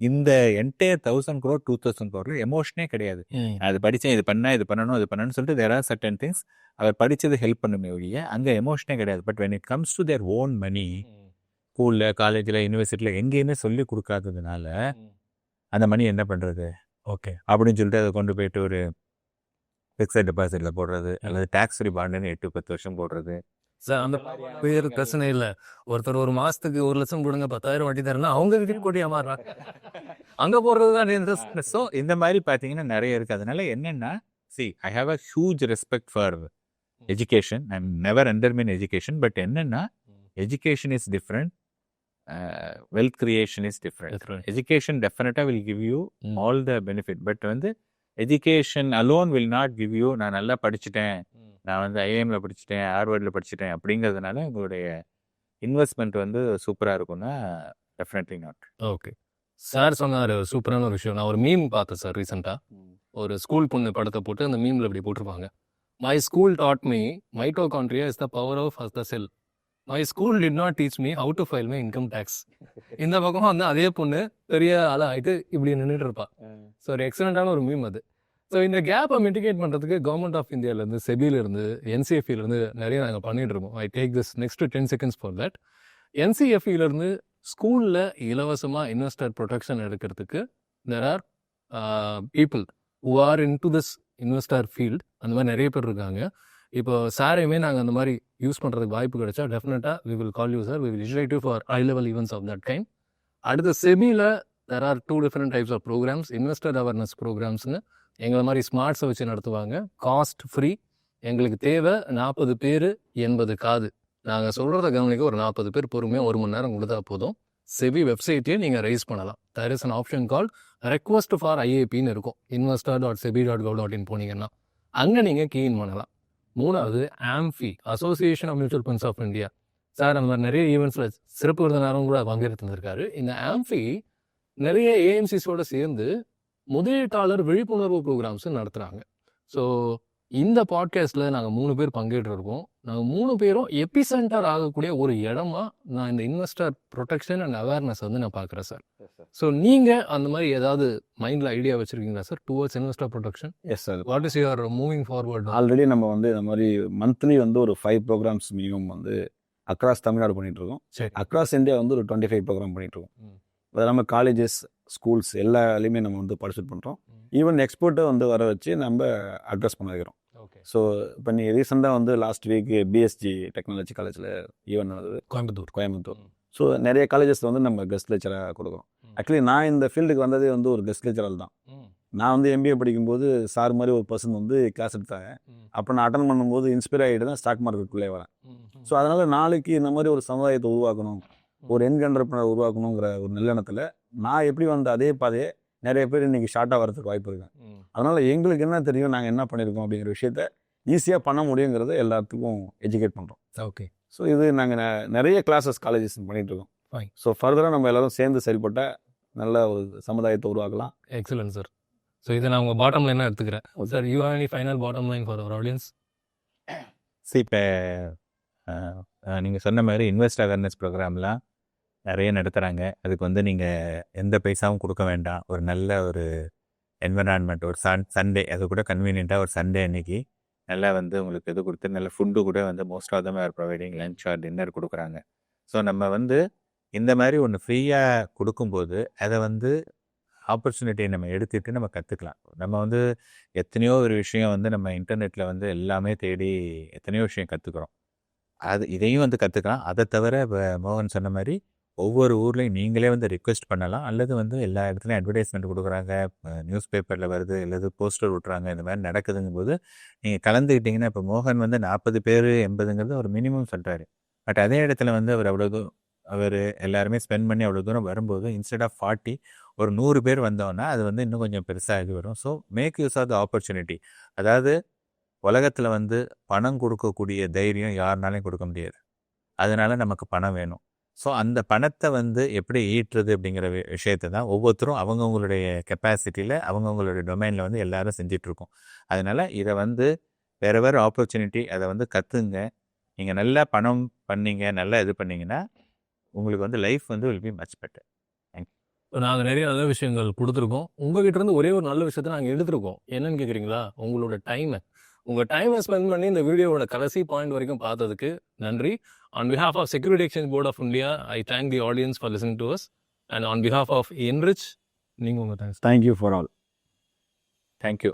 இந்த என்டையர் 1000 crore 2000 crore எமோஷனே கிடையாது. அது படித்தேன், இது பண்ணணும், இது பண்ணணும்னு சொல்லிட்டு தேர் ஆர் சர்டன் திங்ஸ் அவர் படித்தது ஹெல்ப் பண்ணுமே ஒழிய அங்கே எமோஷனே கிடையாது. But when it comes to their own money, ஸ்கூலில், காலேஜில், யூனிவர்சிட்டியில் எங்கேயுமே சொல்லி கொடுக்காததுனால அந்த மணி என்ன பண்ணுறது? ஓகே அப்படின்னு சொல்லிட்டு அதை கொண்டு போயிட்டு ஒரு ஃபிக்ஸட் டெபாசிட்டில் போடுறது, அல்லது டேக்ஸ் ஃப்ரீ பாண்டுன்னு 8-10 வருஷம் போடுறது. சார் அந்த பேர் பிரச்சனை இல்லை. ஒருத்தர் ஒரு மாசத்துக்கு 1 லட்சம் கொடுங்க 10,000 வட்டி தரேன்னா அவங்க கிட்ட கோடியா மாறுறாங்க. அங்க போடுறது தான். ஸோ இந்த மாதிரி பார்த்தீங்கன்னா நிறைய இருக்குது. அதனால என்னென்னா, I have a huge respect for education. I am never undermine education. But என்னென்னா, education is different, wealth creation is different. Education டெஃபினட்டாக will give you all the benefit. But வந்து education alone will not give you, நான் நல்லா படிச்சுட்டேன், நான் வந்து ஐஏஎம்ல படிச்சுட்டேன், ஹார்வர்டில் படிச்சுட்டேன் அப்படிங்கிறதுனால உங்களுடைய இன்வெஸ்ட்மெண்ட் வந்து சூப்பராக இருக்கும்னா டெஃபினெட்லி நாட். ஓகே, சார் சொன்னார் சூப்பரான ஒரு விஷயம். நான் ஒரு மீம் பார்த்தேன் சார் ரீசெண்டாக. ஒரு ஸ்கூல் பொண்ணு படத்தை போட்டு அந்த மீமில் இப்படி போட்டிருப்பாங்க, my school taught me mitochondria is the power of the cell, my school did not teach me how to file my income tax. இந்த பக்கம் வந்து அதே பொண்ணு பெரிய ஆளாகிட்டு இப்படி நின்றுட்டு இருப்பா. ஸோ ஒரு எக்ஸலண்ட்டான ஒரு மீம் அது. ஸோ இந்த கேப்பை மிட்டிகேட் பண்ணுறதுக்கு கவர்மெண்ட் ஆஃப் இந்தியாவிலேருந்து, செபியிலேருந்து, என்சிஎஃப்இலேருந்து நிறைய நாங்கள் பண்ணிகிட்டு இருக்கோம். I take this next 10 seconds for that. என்சிஎஃப்இலேருந்து ஸ்கூலில் இலவசமாக இன்வெஸ்டர் ப்ரொடெக்ஷன் எடுக்கிறதுக்கு there are people who are in to this investor field. அந்த மாதிரி நிறைய பேர் இருக்காங்க. இப்போ சாரையுமே நாங்கள் அந்த மாதிரி யூஸ் பண்ணுறதுக்கு வாய்ப்பு கிடைச்சா டெஃபினட்டாக we will call you sir, we will invite you for high level events of that kind. அடுத்த செபியில் there are 2 different types of programs. Investor awareness ப்ரோக்ராம்ஸ்னு எங்களை மாதிரி ஸ்மார்ட்ஸை வச்சு நடத்துவாங்க, காஸ்ட் ஃப்ரீ. எங்களுக்கு தேவை 40 பேர் 80 காது. நாங்கள் சொல்கிறத கவனிக்க ஒரு 40 பேர் பொறுமையாக 1 மணி நேரம் கொடுத்தா போதும். செபி வெப்சைட்லேயே நீங்கள் ரைஸ் பண்ணலாம். There is an option call request for ஐஏபின்னு இருக்கும். investor.sebi.gov.in போனீங்கன்னா அங்கே நீங்கள் கீன் பண்ணலாம். 3வது AMFI, association of mutual funds of India. சார் அந்த மாதிரி நிறைய ஈவெண்ட்ஸில் சிறப்பு விருந்தினரும் கூட பங்கேற்றிருந்திருக்காரு. இந்த ஆம்ஃபி நிறைய ஏஎம்சிஸோட சேர்ந்து முதலீட்டாளர் விழிப்புணர்வு ப்ரோக்ராம்ஸ் நடத்துகிறாங்க. ஸோ இந்த பாட்காஸ்ட்டில் நாங்கள் 3 பேர் பங்கேற்றிருக்கோம். நாங்கள் 3 பேரும் எபிசென்டர் ஆகக்கூடிய ஒரு இடமா நான் இந்த இன்வெஸ்டர் ப்ரொடெக்ஷன் அண்ட் அவேர்னஸ் வந்து நான் பார்க்குறேன் சார். ஸோ நீங்கள் அந்த மாதிரி ஏதாவது மைண்டில் ஐடியா வச்சுருக்கீங்களா sir towards investor protection? Yes sir. What is your moving forward? Already நம்ம வந்து இந்த மாதிரி மந்த்லி வந்து ஒரு 5 ப்ரோக்ராம்ஸ் மினிமம் வந்து அக்ராஸ் தமிழ்நாடு பண்ணிகிட்ருக்கோம். சரி. அக்ராஸ் இந்தியா வந்து ஒரு 25 ப்ரோக்ராம் பண்ணிகிட்ருக்கோம். அது நம்ம காலேஜஸ், ஸ்கூல்ஸ் எல்லாலையுமே நம்ம வந்து பார்ட்டிசிபேட் பண்ணுறோம். ஈவன் எக்ஸ்பர்ட்டை வந்து வர வச்சு நம்ம அட்ரஸ் பண்ண வைக்கிறோம். ஓகே. ஸோ இப்போ நீ ரீசெண்டாக வந்து லாஸ்ட் வீக் பிஎஸ்ஜி டெக்னாலஜி காலேஜில் ஈவன் நடந்தது, கோயம்புத்தூர். ஸோ நிறைய காலேஜஸில் வந்து நம்ம கெஸ்ட் லெக்சராக கொடுக்குறோம். ஆக்சுவலி நான் இந்த ஃபீல்டுக்கு வந்ததே வந்து ஒரு கெஸ்ட் லெக்சரால் தான். நான் வந்து எம்பிஏ படிக்கும்போது சார் மாதிரி ஒரு பர்சன் வந்து கிளாஸ் எடுத்தாங்க. அப்போ நான் அட்டன் பண்ணும்போது இன்ஸ்பைர் ஆகிட்டு தான் ஸ்டாக் மார்க்கெட்டுக்குள்ளே வரேன். ஸோ அதனால் நாளைக்கு இந்த மாதிரி ஒரு சமுதாயத்தை உருவாக்கணும், ஒரு யங் என்டர்பிரனர் உருவாக்கணுங்கிற ஒரு நல்லெண்ணத்தில் நான் எப்படி வந்த அதே பாதையே நிறைய பேர் இன்னைக்கு ஷார்ட்டாக வரதுக்கு வாய்ப்பு இருக்கு. அதனால் எங்களுக்கு என்ன தெரியும், நாங்கள் என்ன பண்ணியிருக்கோம் அப்படிங்கிற விஷயத்த ஈஸியாக பண்ண முடியுங்கிறத எல்லாத்துக்கும் எஜுகேட் பண்ணுறோம். ஓகே. ஸோ இது நாங்கள் நிறைய கிளாஸஸ் காலேஜஸ் பண்ணிகிட்ருக்கோம். Fine. ஸோ ஃபர்தராக நம்ம எல்லாரும் சேர்ந்து செயல்பட்ட நல்ல ஒரு சமுதாயத்தை உருவாக்கலாம். Excellent sir. ஸோ இதை நான் உங்கள் பாட்டம் லைனாக எடுத்துக்கிறேன். Sir, you have any final bottom line for our audience? இப்போ நீங்கள் சொன்ன மாதிரி இன்வெஸ்ட் அவேர்னஸ் ப்ரோக்ராம்லாம் நிறைய நடத்துகிறாங்க. அதுக்கு வந்து நீங்கள் எந்த பைசாவும் கொடுக்க வேண்டாம். ஒரு நல்ல ஒரு என்விரான்மெண்ட், ஒரு சண்டே, அது கூட கன்வீனியண்ட்டாக ஒரு சண்டே அன்னைக்கு நல்லா வந்து உங்களுக்கு இது கொடுத்து நல்ல ஃபுட்டு கூட வந்து most of them are providing lunch or dinner கொடுக்குறாங்க. ஸோ நம்ம வந்து இந்த மாதிரி ஒன்று ஃப்ரீயாக கொடுக்கும்போது அதை வந்து ஆப்பர்ச்சுனிட்டியை நம்ம எடுத்துகிட்டு நம்ம கற்றுக்கலாம். நம்ம வந்து எத்தனையோ ஒரு விஷயம் வந்து நம்ம இன்டர்நெட்டில் வந்து எல்லாமே தேடி எத்தனையோ விஷயம் கற்றுக்குறோம். இதையும் வந்து கற்றுக்கலாம். அதை தவிர இப்போ மோகன் சொன்ன மாதிரி ஒவ்வொரு ஊர்லேயும் நீங்களே வந்து ரிக்வெஸ்ட் பண்ணலாம். அல்லது வந்து எல்லா இடத்துலையும் அட்வர்டைஸ்மெண்ட் கொடுக்குறாங்க, நியூஸ் பேப்பரில் வருது, அல்லது போஸ்டர் விட்றாங்க. இந்த மாதிரி நடக்குதுங்கும் போது நீங்கள் கலந்துக்கிட்டிங்கன்னா, இப்போ மோகன் வந்து 40 பேர் 80ங்கிறது ஒரு மினிமம் சொல்கிறாரு. பட் அதே இடத்துல வந்து அவர் எல்லாருமே ஸ்பெண்ட் பண்ணி அவ்வளோ தூரம் வரும்போது இன்ஸ்டெட் ஆஃப் 40 ஒரு 100 பேர் வந்தோன்னா அது வந்து இன்னும் கொஞ்சம் பெருசாக இது வரும். So make use of the opportunity. அதாவது உலகத்தில் வந்து பணம் கொடுக்கக்கூடிய தைரியம் யாருனாலையும் கொடுக்க முடியாது. அதனால நமக்கு பணம் வேணும். ஸோ அந்த பணத்தை வந்து எப்படி ஈட்டுறது அப்படிங்கிற விஷயத்தை தான் ஒவ்வொருத்தரும் அவங்கவுங்களுடைய கெப்பாசிட்டியில் அவங்கவுங்களுடைய டொமைனில் வந்து எல்லாரும் செஞ்சிட்ருக்கோம். அதனால் இதை வந்து வேறு ஆப்பர்ச்சுனிட்டி, அதை வந்து கற்றுங்க. நீங்கள் நல்லா பணம் பண்ணீங்க, நல்லா இது பண்ணீங்கன்னா உங்களுக்கு வந்து லைஃப் வந்து வில் பி மச் பெட்டர். நாங்கள் நிறைய நல்ல விஷயங்கள் கொடுத்துருக்கோம். உங்ககிட்ட இருந்து ஒரே ஒரு நல்ல விஷயத்தை நாங்கள் எடுத்திருக்கோம். என்னன்னு கேட்குறீங்களா? உங்களோட டைமை, உங்கள் டைமை ஸ்பெண்ட் பண்ணி இந்த வீடியோவோட கடைசி பாயிண்ட் வரைக்கும் பார்த்ததுக்கு நன்றி. On behalf of Security Exchange Board of India, I thank the audience for listening to us. And on behalf of Enrich, நீங்கள் உங்கள் thanks. Thank you for all. Thank you.